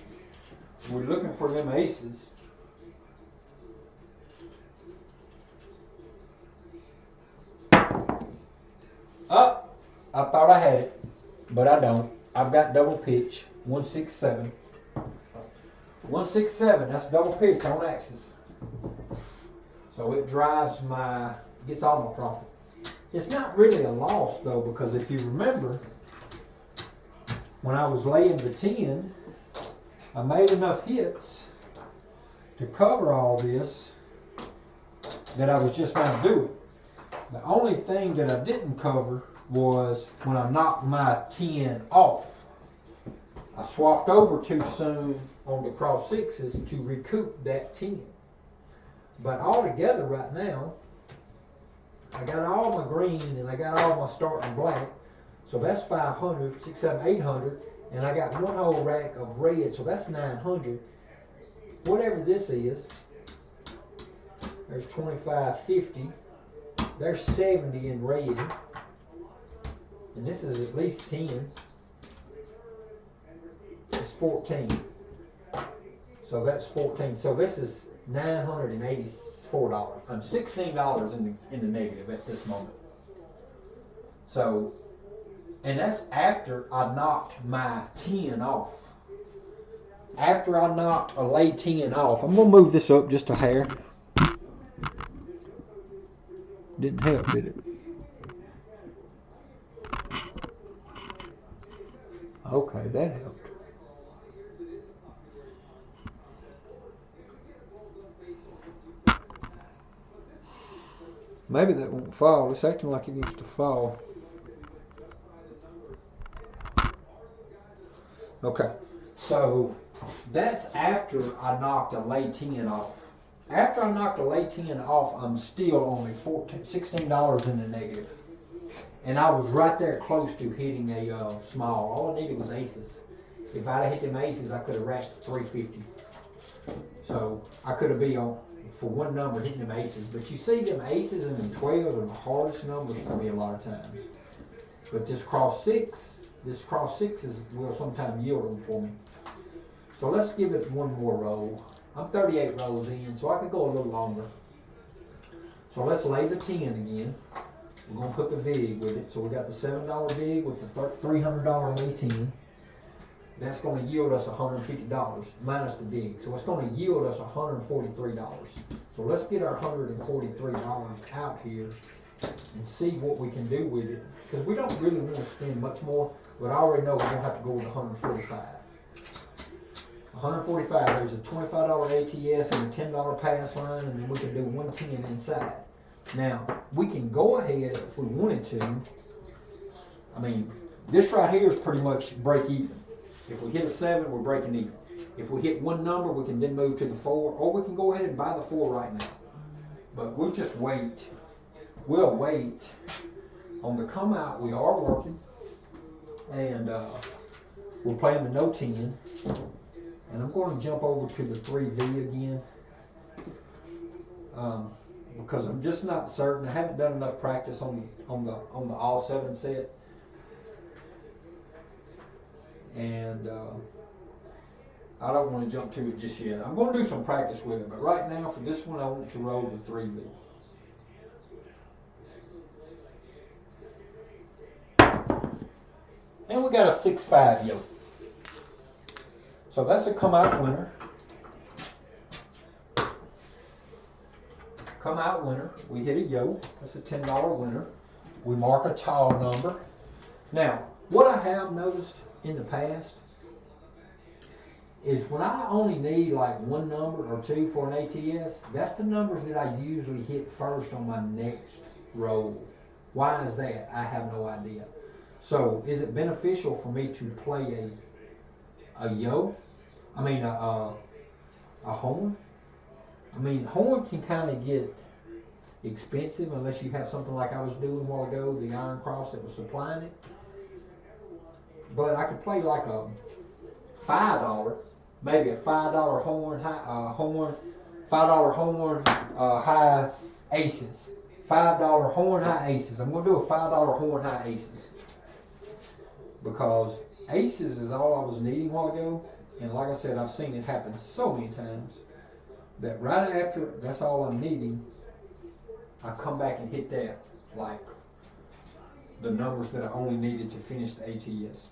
We're looking for them aces. Up. I thought I had it, but I don't. I've got double pitch. 167. 167. That's double pitch on axis. So it gets all my profit. It's not really a loss though, because if you remember, when I was laying the 10, I made enough hits to cover all this that I was just going to do it. The only thing that I didn't cover was when I knocked my 10 off. I swapped over too soon on the cross sixes to recoup that 10. But altogether right now, I got all my green and I got all my starting black. So that's 500, 6, 7, 800. And I got one whole rack of red, so that's 900. Whatever this is, there's 25.50. There's 70 in red. And this is at least 10. It's 14. So that's 14. So this is $984. I'm $16 in the negative at this moment. So, and that's after I knocked my 10 off. After I knocked a lay 10 off. I'm going to move this up just a hair. Didn't help, did it? Okay, that helped. Maybe that won't fall. It's acting like it wants to fall. Okay, so that's after I knocked a lay 10 off. After I knocked a lay 10 off, I'm still only $16 in the negative. And I was right there close to hitting a small. All I needed was aces. If I'd have hit them aces, I could have racked 350. So I could have been on, for one number, hitting them aces. But you see, them aces and them 12s are the hardest numbers for me a lot of times. But this cross sixes will sometimes yield them for me. So let's give it one more roll. I'm 38 rolls in, so I could go a little longer. So let's lay the 10 again. We're going to put the VIG with it. So we got the $7 VIG with the $300 lay 10. That's going to yield us $150 minus the VIG. So it's going to yield us $143. So let's get our $143 out here and see what we can do with it. Because we don't really want to spend much more, but I already know we're going to have to go with 145. 145, there's a $25 ATS and a $10 pass line, and then we can do 110 inside. Now, we can go ahead if we wanted to. I mean, this right here is pretty much break even. If we hit a 7, we're breaking even. If we hit one number, we can then move to the 4, or we can go ahead and buy the 4 right now. But we'll just wait. We'll wait. On the come out, we are working, and we're playing the no 10. And I'm going to jump over to the 3V again. Because I'm just not certain. I haven't done enough practice on the all 7 set, and I don't want to jump to it just yet. I'm going to do some practice with it, but right now for this one I want to roll the 3V. And we got a 6-5 yoke. So that's a come out winner. come out winner. We hit a yo. That's a $10 winner. We mark a tall number. Now, what I have noticed in the past is when I only need like one number or two for an ATS, that's the numbers that I usually hit first on my next roll. Why is that? I have no idea. So, is it beneficial for me to play a yo? I mean, a horn? I mean, horn can kind of get expensive unless you have something like I was doing a while ago, the Iron Cross that was supplying it. But I could play like a $5, maybe a $5 horn, $5 horn high aces. $5 horn high aces. I'm going to do a $5 horn high aces. Because aces is all I was needing a while ago. And like I said, I've seen it happen so many times that right after that's all I'm needing, I come back and hit that, like the numbers that I only needed to finish the ATS.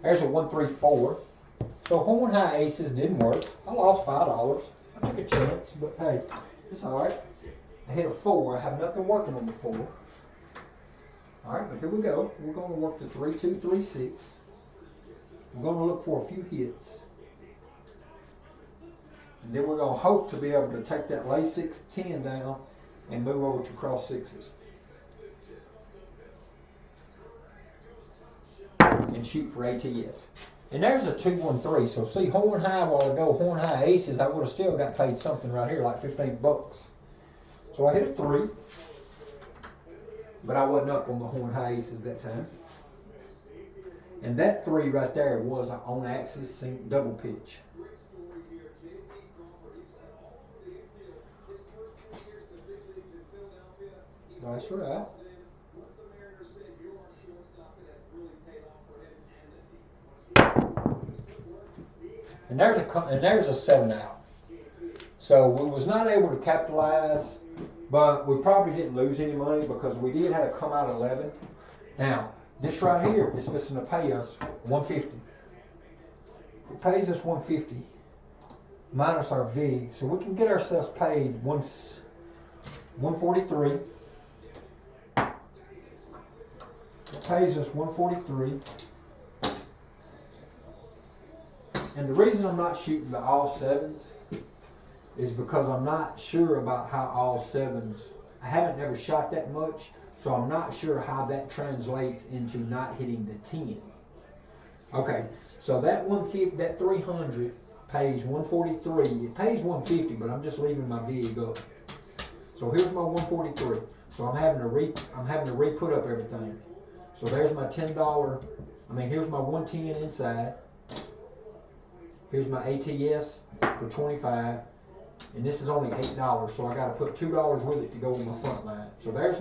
There's a 1-3-4. So horn high aces didn't work. I lost $5. I took a chance, but hey, it's all right. I hit a 4. I have nothing working on the 4. All right, but here we go. We're going to work the 3-2-3-6. We're going to look for a few hits. And then we're going to hope to be able to take that lay 6-10 down and move over to cross sixes. And shoot for ATS. And there's a 2-1-3. So see, horn high a while ago, horn high aces, I would have still got paid something right here, like $15. So I hit a 3. But I wasn't up on the horn high aces that time. And that 3 right there was an on-axis sync double pitch. That's right. And there's a 7 out. So we was not able to capitalize, but we probably didn't lose any money because we did have to come out 11. Now, this right here is fixing to pay us $150. It pays us $150 minus our VIG, so we can get ourselves paid $143. It pays us $143. And the reason I'm not shooting the all 7s is because I'm not sure about how all 7s, I haven't ever shot that much, so I'm not sure how that translates into not hitting the 10. Okay, so that 150, that 300 pays 143. It pays 150, but I'm just leaving my VIG up. So here's my 143. So I'm having to re-put up everything. So there's my $10. I mean, here's my 110 inside. Here's my ATS for 25, and this is only $8, so I got to put $2 with it to go on my front line. So there's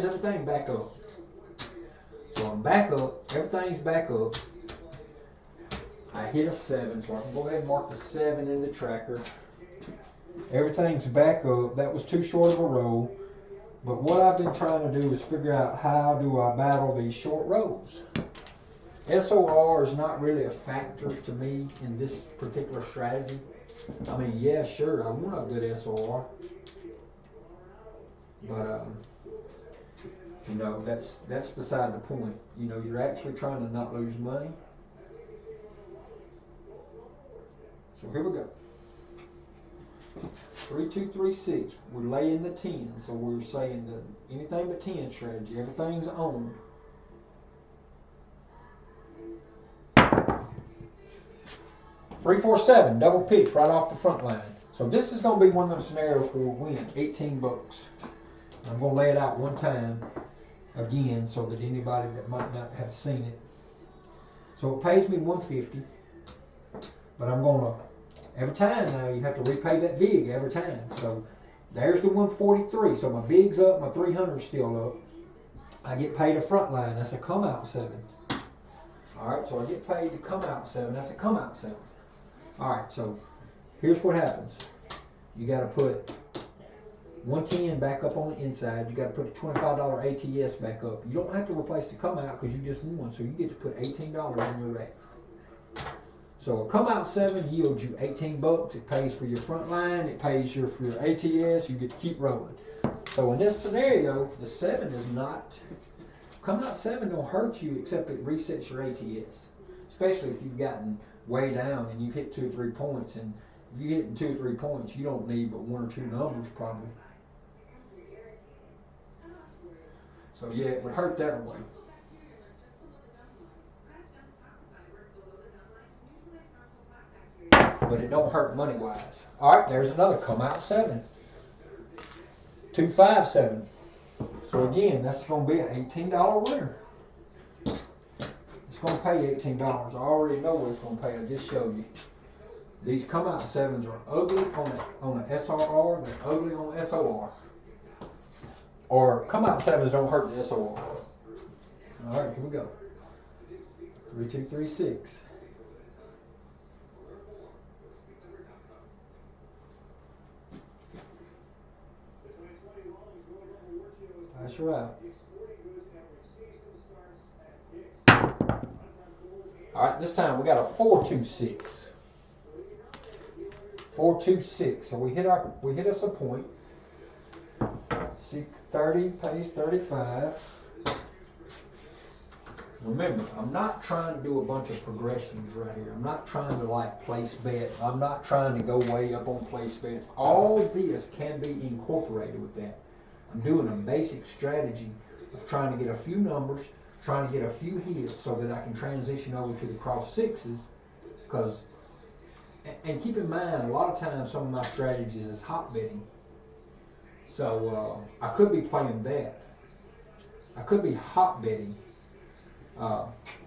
everything back up. So I'm back up. Everything's back up. I hit a 7, so I can go ahead and mark the 7 in the tracker. Everything's back up. That was too short of a roll. But what I've been trying to do is figure out how do I battle these short rolls. SOR is not really a factor to me in this particular strategy. I mean, yeah, sure, I want a good SOR. But, you know, that's beside the point. You know, you're actually trying to not lose money. So here we go. 3-2-3-6. We're laying the 10. So we're saying that anything but 10 strategy. Everything's on. Three, 4, 7, double pitch right off the front line. So this is going to be one of those scenarios where we'll win $18. I'm going to lay it out one time again so that anybody that might not have seen it. So it pays me $150, but I'm going to, every time now you have to repay that VIG every time. So there's the 143. So my VIG's up, my 300's still up. I get paid a front line. That's a come out 7. All right, so I get paid to come out 7. That's a come out 7. All right, so here's what happens. You got to put 110 back up on the inside. You got to put a $25 ATS back up. You don't have to replace the come out because you just won, so you get to put $18 in your rack. So a come out 7 yields you 18 bucks. It pays for your front line. It pays for your ATS. You get to keep rolling. So in this scenario, the 7 is not, come out 7 don't hurt you except it resets your ATS. Especially if you've gotten way down and you've hit 2 or 3 points. And if you hit 2 or 3 points, you don't need but 1 or 2 numbers probably. So yeah, it would hurt that away. But it don't hurt money wise. Alright, there's another come out 7. 257. So again, that's going to be an $18 winner. It's going to pay $18. I already know what it's going to pay. I just showed you. These come out 7s are ugly on an SRR. They're ugly on SOR. Or come out 7s don't hurt the SOR. Alright, here we go. 3236. That's right. Alright, this time we got a 426. 426. So we hit us a point. 630 pays 35. Remember, I'm not trying to do a bunch of progressions right here. I'm not trying to like place bets. I'm not trying to go way up on place bets. All this can be incorporated with that. I'm doing a basic strategy of trying to get a few numbers, trying to get a few hits so that I can transition over to the cross 6s. Because, and keep in mind, a lot of times some of my strategies is hot betting. So I could be playing that. I could be hot betting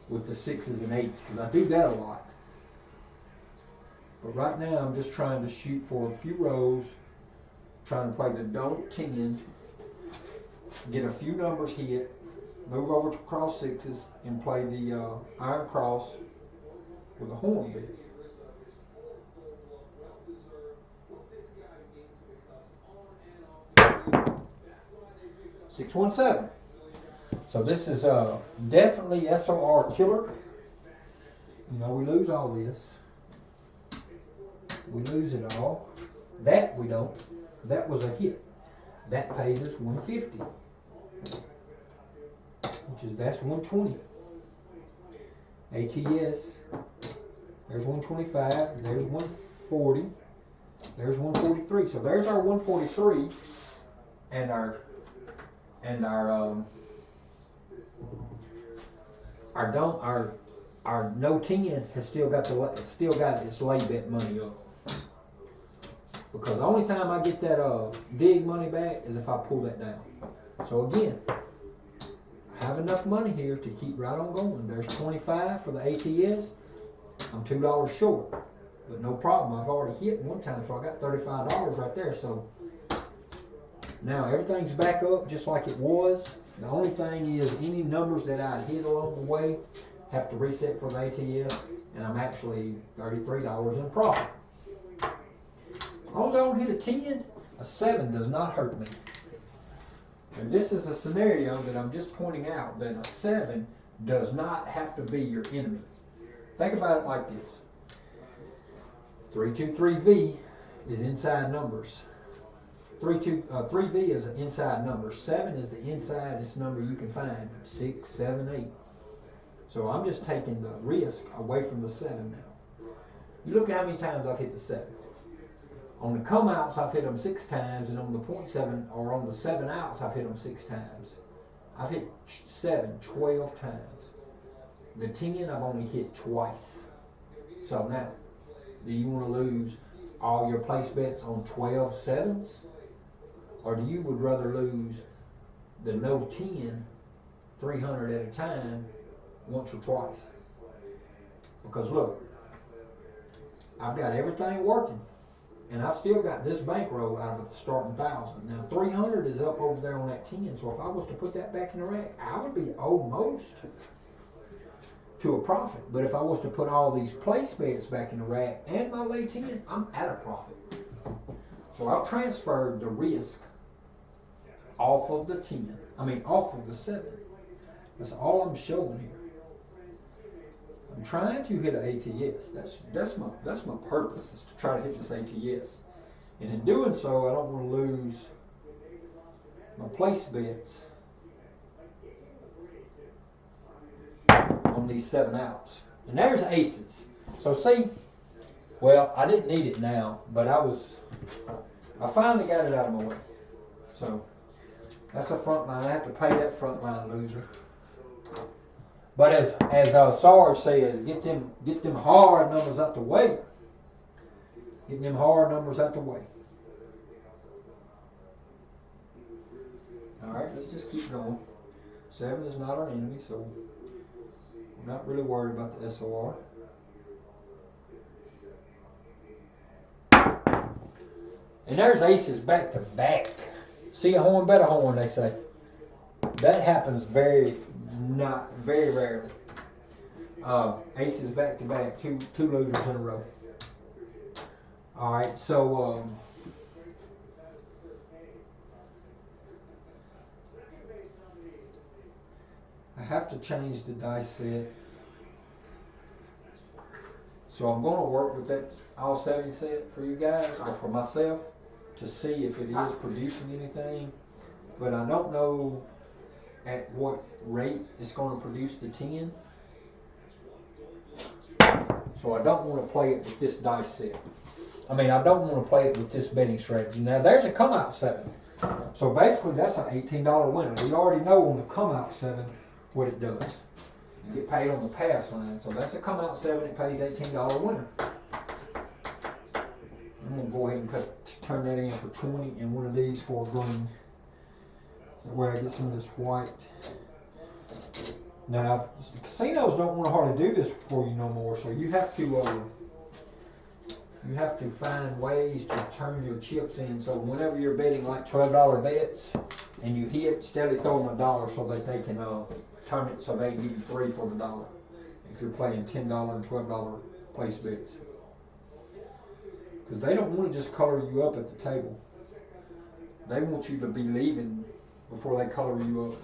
with the 6s and 8s because I do that a lot. But right now I'm just trying to shoot for a few rows, trying to play the don't 10, get a few numbers hit, move over to cross 6s and play the iron cross with a horn bit. $617. So this is definitely SOR killer. You know, we lose all this. We lose it all. That we don't. That was a hit. That pays us 150. Which is, that's 120. ATS. There's 125. There's 140. There's 143. So there's our 143 and our no 10 has still got its lay bet money up. Because the only time I get that big money back is if I pull that down. So again, I have enough money here to keep right on going. There's 25 for the ATS. I'm $2 short, but no problem. I've already hit one time, so I got $35 right there. So now everything's back up just like it was. The only thing is any numbers that I hit along the way have to reset for the ATS, and I'm actually $33 in profit. As long as I don't hit a 10, a 7 does not hurt me. And this is a scenario that I'm just pointing out, that a 7 does not have to be your enemy. Think about it like this. 323V is inside numbers. 3V is an inside number. 7 is the insidest number you can find. 6, 7, 8. So I'm just taking the risk away from the 7 now. You look at how many times I've hit the 7. On the come outs, I've hit them 6 times, and on the 0.7 or on the 7 outs, I've hit them 6 times. I've hit 7 12 times. The 10 I've only hit twice. So now, do you want to lose all your place bets on 12 7s? Or do you would rather lose the no 10 300 at a time once or twice? Because look, I've got everything working, and I've still got this bankroll out of the starting 1,000. Now 300 is up over there on that 10, so if I was to put that back in the rack, I would be almost to a profit. But if I was to put all these place bets back in the rack and my lay 10, I'm at a profit. So I've transferred the risk off of the 10. Off of the 7. That's all I'm showing here. I'm trying to hit an ATS. That's my purpose, is to try to hit this ATS. And in doing so, I don't want to lose my place bets on these 7 outs. And there's aces. So see, well, I didn't need it now, but I finally got it out of my way. So that's a front line. I have to pay that front line loser. But as Sarge says, get them hard numbers out the way. Getting them hard numbers out the way. All right, let's just keep going. 7 is not our enemy, so we're not really worried about the SOR. And there's aces back to back. See a horn, bet a horn, they say. That happens very rarely. Aces back to back, two losers in a row. All right, so I have to change the dice set. So I'm going to work with that all 7 set for you guys, or for myself, to see if it is producing anything. But I don't know at what rate it's going to produce the 10. So I don't want to play it with this dice set. I mean, I don't want to play it with this betting strategy. Now, there's a come out 7. So basically, that's an $18 winner. We already know on the come out 7 what it does. You get paid on the pass line. So that's a come out 7. It pays $18 winner. I'm going to go ahead and turn that in for 20 and one of these for green. That way I get some of this white. Now, casinos don't want to hardly do this for you no more, so you have to find ways to turn your chips in. So whenever you're betting like $12 bets and you hit, steadily throw them $1 so that they can turn it so they give you 3 for the dollar. If you're playing $10 and $12 place bets. Because they don't want to just color you up at the table. They want you to be leaving before they color you up.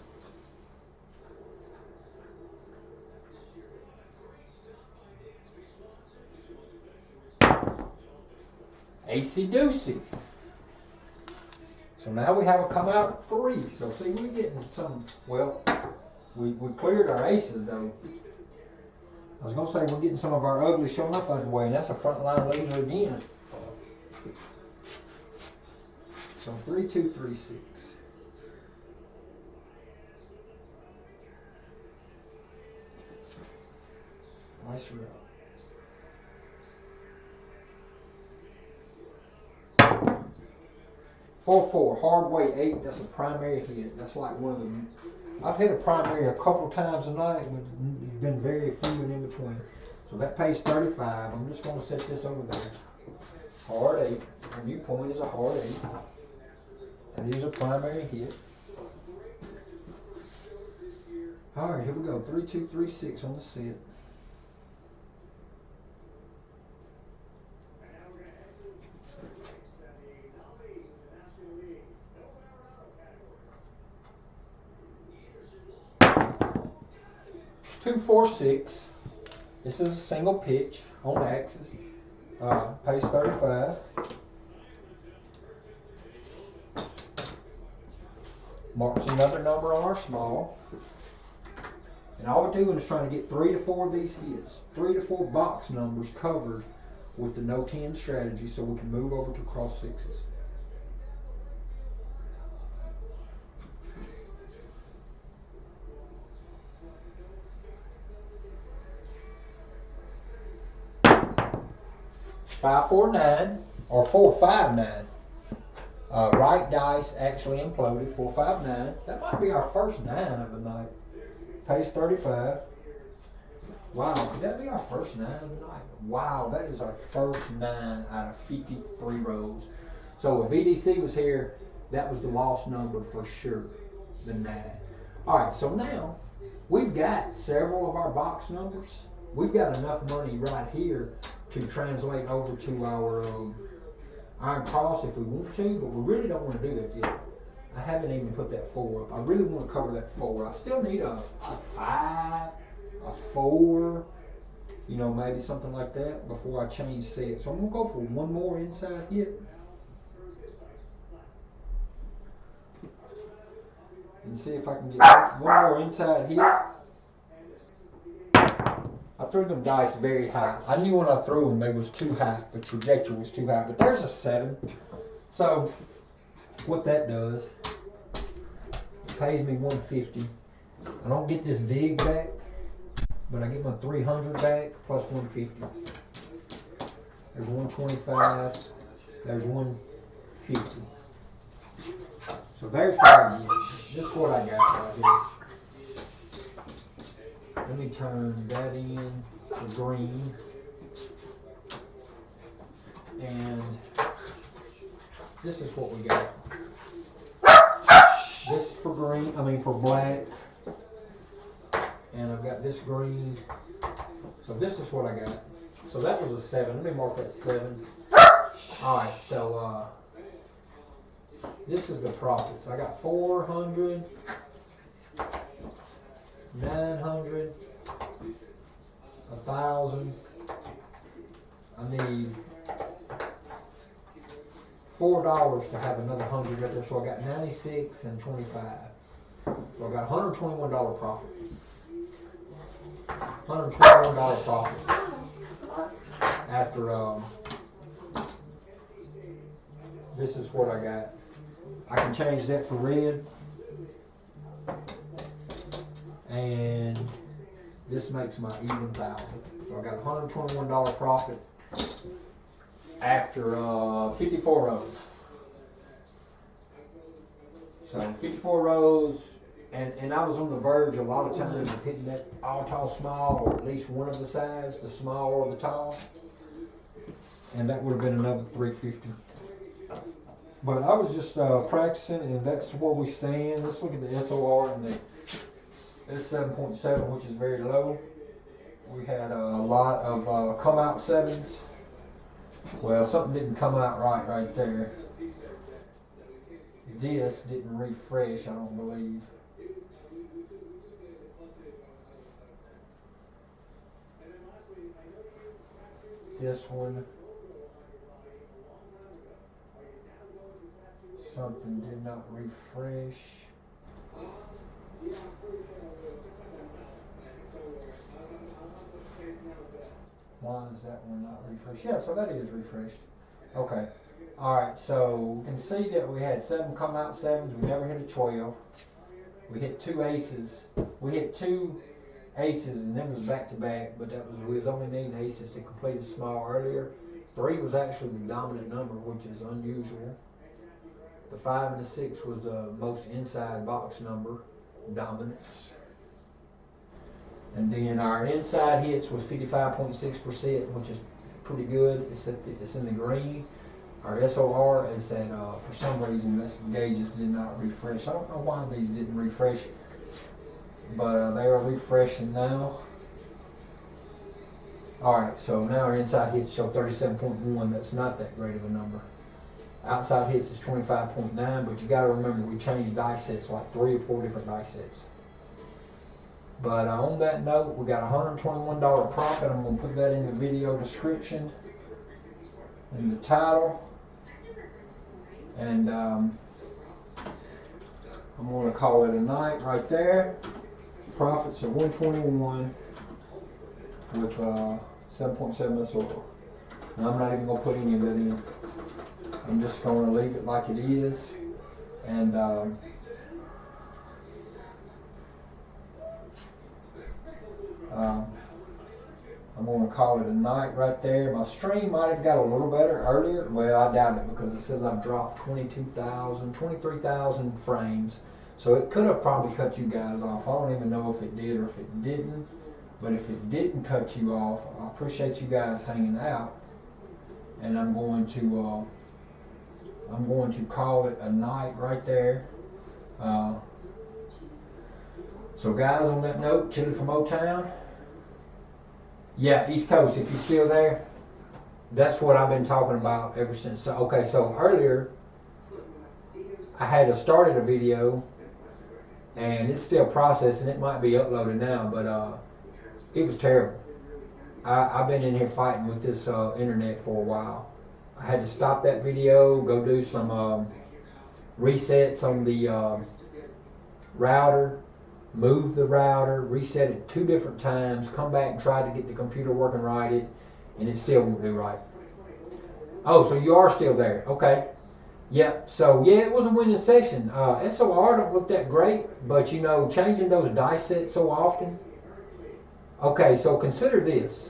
Acey doocy. So now we have a come out 3. So see, we're getting some, well, we cleared our aces though. I was going to say we're getting some of our ugly showing up out of the way, and that's a front line loser again. So 3, 2, 3, 6. Nice route. 4-4, hard way 8. That's a primary hit. That's like one of them. I've hit a primary a couple times tonight, but it's been very few and in between. So that pays 35. I'm just going to set this over there. Hard 8. A new point is a hard 8. And these are primary hit. All right, here we go. 3, 2, 3, 6 on the set. Two, 4, 6. This is a single pitch on axis. Pays 35. Marks another number on our small. And all we're doing is trying to get 3 to 4 of these hits. 3 to 4 box numbers covered with the no 10 strategy so we can move over to cross 6s. Five, 4, 9, or 4, 5, 9. Right dice actually imploded. 4, 5, 9. That might be our first 9 of the night. Pays 35. Wow, could that be our first 9 of the night? Wow, that is our first 9 out of 53 rows. So if VDC was here, that was the lost number for sure, the 9. All right, so now we've got several of our box numbers. We've got enough money right here to translate over to our iron cross if we want to, but we really don't want to do that yet. I haven't even put that 4 up. I really want to cover that 4. I still need a 5, a 4, You know, maybe something like that before I change sets. So I'm gonna go for one more inside hit. And see if I can get one more inside hit. I threw them dice very high. I knew when I threw them they was too high. The trajectory was too high. But there's a 7. So what that does, it pays me $150. I don't get this big back, but I get my $300 back plus $150. There's $125. There's $150. So there's what I get. This is what I got right here. Let me turn that in to green. And this is what we got. This is for green, for black. And I've got this green. So this is what I got. So that was a 7. Let me mark that 7. Alright, so this is the profits. I got 400, 900, 1,000. I need $4 to have another 100 right there. So I got 96 and 25. So I got $121 profit. $121 profit after this is what I got. I can change that for red, and this makes my even 1,000. So I got $121 profit after 54 rows. So 54 rows, and I was on the verge a lot of times of hitting that all tall small, or at least one of the sides, the small or the tall, and that would have been another $350. But I was just practicing, and that's where we stand. Let's look at the SOR and the S7.7, which is very low. We had a lot of come out 7s. Well, something didn't come out right there. This didn't refresh, I don't believe. This one, something did not refresh. Why is that one not refreshed? Yeah, so that is refreshed. Okay. Alright, so we can see that we had 7 come out 7s. We never hit a 12. We hit 2 aces. We hit 2 aces, and then was back to back, but we was only needing aces to complete a small earlier. 3 was actually the dominant number, which is unusual. The 5 and the 6 was the most inside box number, dominance. And then our inside hits was 55.6%, which is pretty good. It's in the green. Our SOR is at, for some reason, this gauges did not refresh. I don't know why these didn't refresh, but they are refreshing now. Alright, so now our inside hits show 37.1. That's not that great of a number. Outside hits is 25.9, but you got to remember we changed dice sets, like 3 or 4 different dice sets. But on that note, we got $121 profit. I'm going to put that in the video description, in the title, and I'm going to call it a night right there. Profits of 121 with 7.7 SOR. And I'm not even going to put any of that in. I'm just going to leave it like it is, and I'm going to call it a night right there. My stream might have got a little better earlier. Well, I doubt it, because it says I've dropped 23,000 frames. So it could have probably cut you guys off. I don't even know if it did or if it didn't. But if it didn't cut you off, I appreciate you guys hanging out. And I'm going to call it a night right there. So guys, on that note, Chili from O-Town. Yeah, East Coast, if you're still there, that's what I've been talking about ever since. So, okay, so earlier, I had started a video, and it's still processing. It might be uploaded now, but it was terrible. I've been in here fighting with this internet for a while. I had to stop that video, go do some resets on the router, move the router, reset it 2 different times, come back and try to get the computer working right, and it still won't do right. Oh, so you are still there. Okay. Yep. So yeah, it was a winning session. SOR don't look that great, but you know, changing those die sets so often. Okay, so consider this.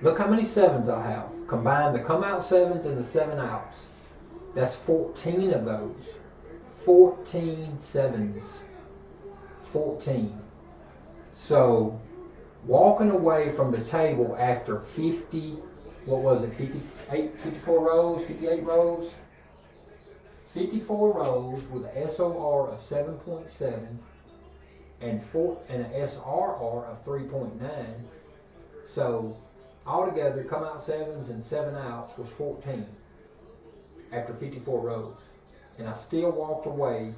Look how many 7s I have. Combine the come out 7s and the 7 outs. That's 14 of those. 14 7s. 14. So walking away from the table after 50, what was it, 54 rows, 58 rows? 54 rows with an SOR of 7.7 and an SRR of 3.9. So altogether, come out 7s and 7 outs was 14 after 54 rows. And I still walked away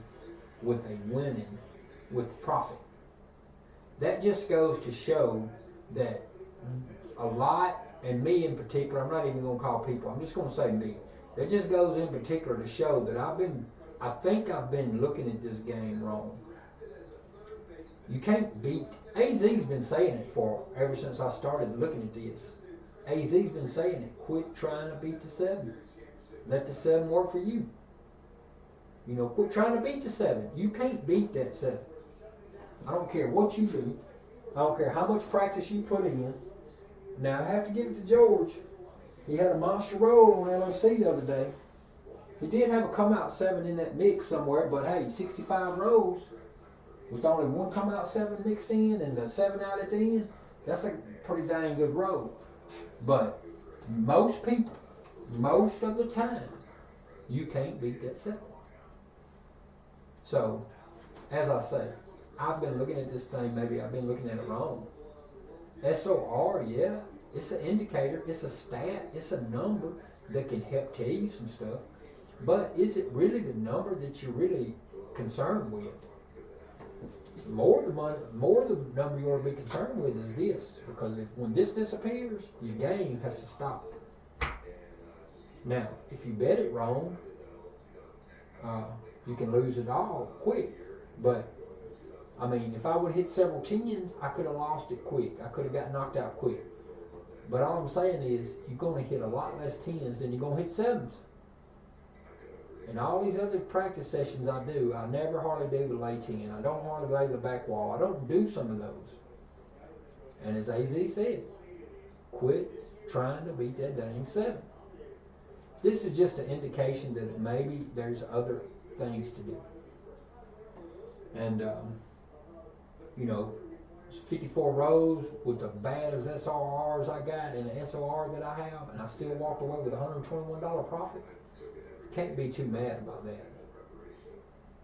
with a winning, with profit. That just goes to show that a lot, and me in particular, I'm not even going to call people, I'm just going to say me. That just goes in particular to show that I think I've been looking at this game wrong. You can't beat, AZ's been saying it ever since I started looking at this. AZ's been saying it, quit trying to beat the 7. Let the 7 work for you. You know, quit trying to beat the 7. You can't beat that 7. I don't care what you do. I don't care how much practice you put in. Now, I have to give it to George. He had a monster roll on LOC the other day. He did have a come out 7 in that mix somewhere, but hey, 65 rows with only 1 come out 7 mixed in and the 7 out at the end, that's a pretty dang good roll. But most people, most of the time, you can't beat that 7. So, as I say, I've been looking at this thing, maybe I've been looking at it wrong. SOR, yeah, it's an indicator, it's a stat, it's a number that can help tell you some stuff. But is it really the number that you're really concerned with? More the number you ought to be concerned with is this, because when this disappears, your game has to stop. Now, if you bet it wrong, you can lose it all quick. But I mean, if I would hit several 10s, I could have lost it quick. I could have got knocked out quick. But all I'm saying is, you're going to hit a lot less 10s than you're going to hit 7s. And all these other practice sessions I do, I never hardly do the lay 10. I don't hardly lay the back wall. I don't do some of those. And as AZ says, quit trying to beat that dang 7. This is just an indication that maybe there's other things to do. And, you know, 54 rows with the bad as SRRs I got and the SOR that I have, and I still walked away with $121 profit. Can't be too mad about that.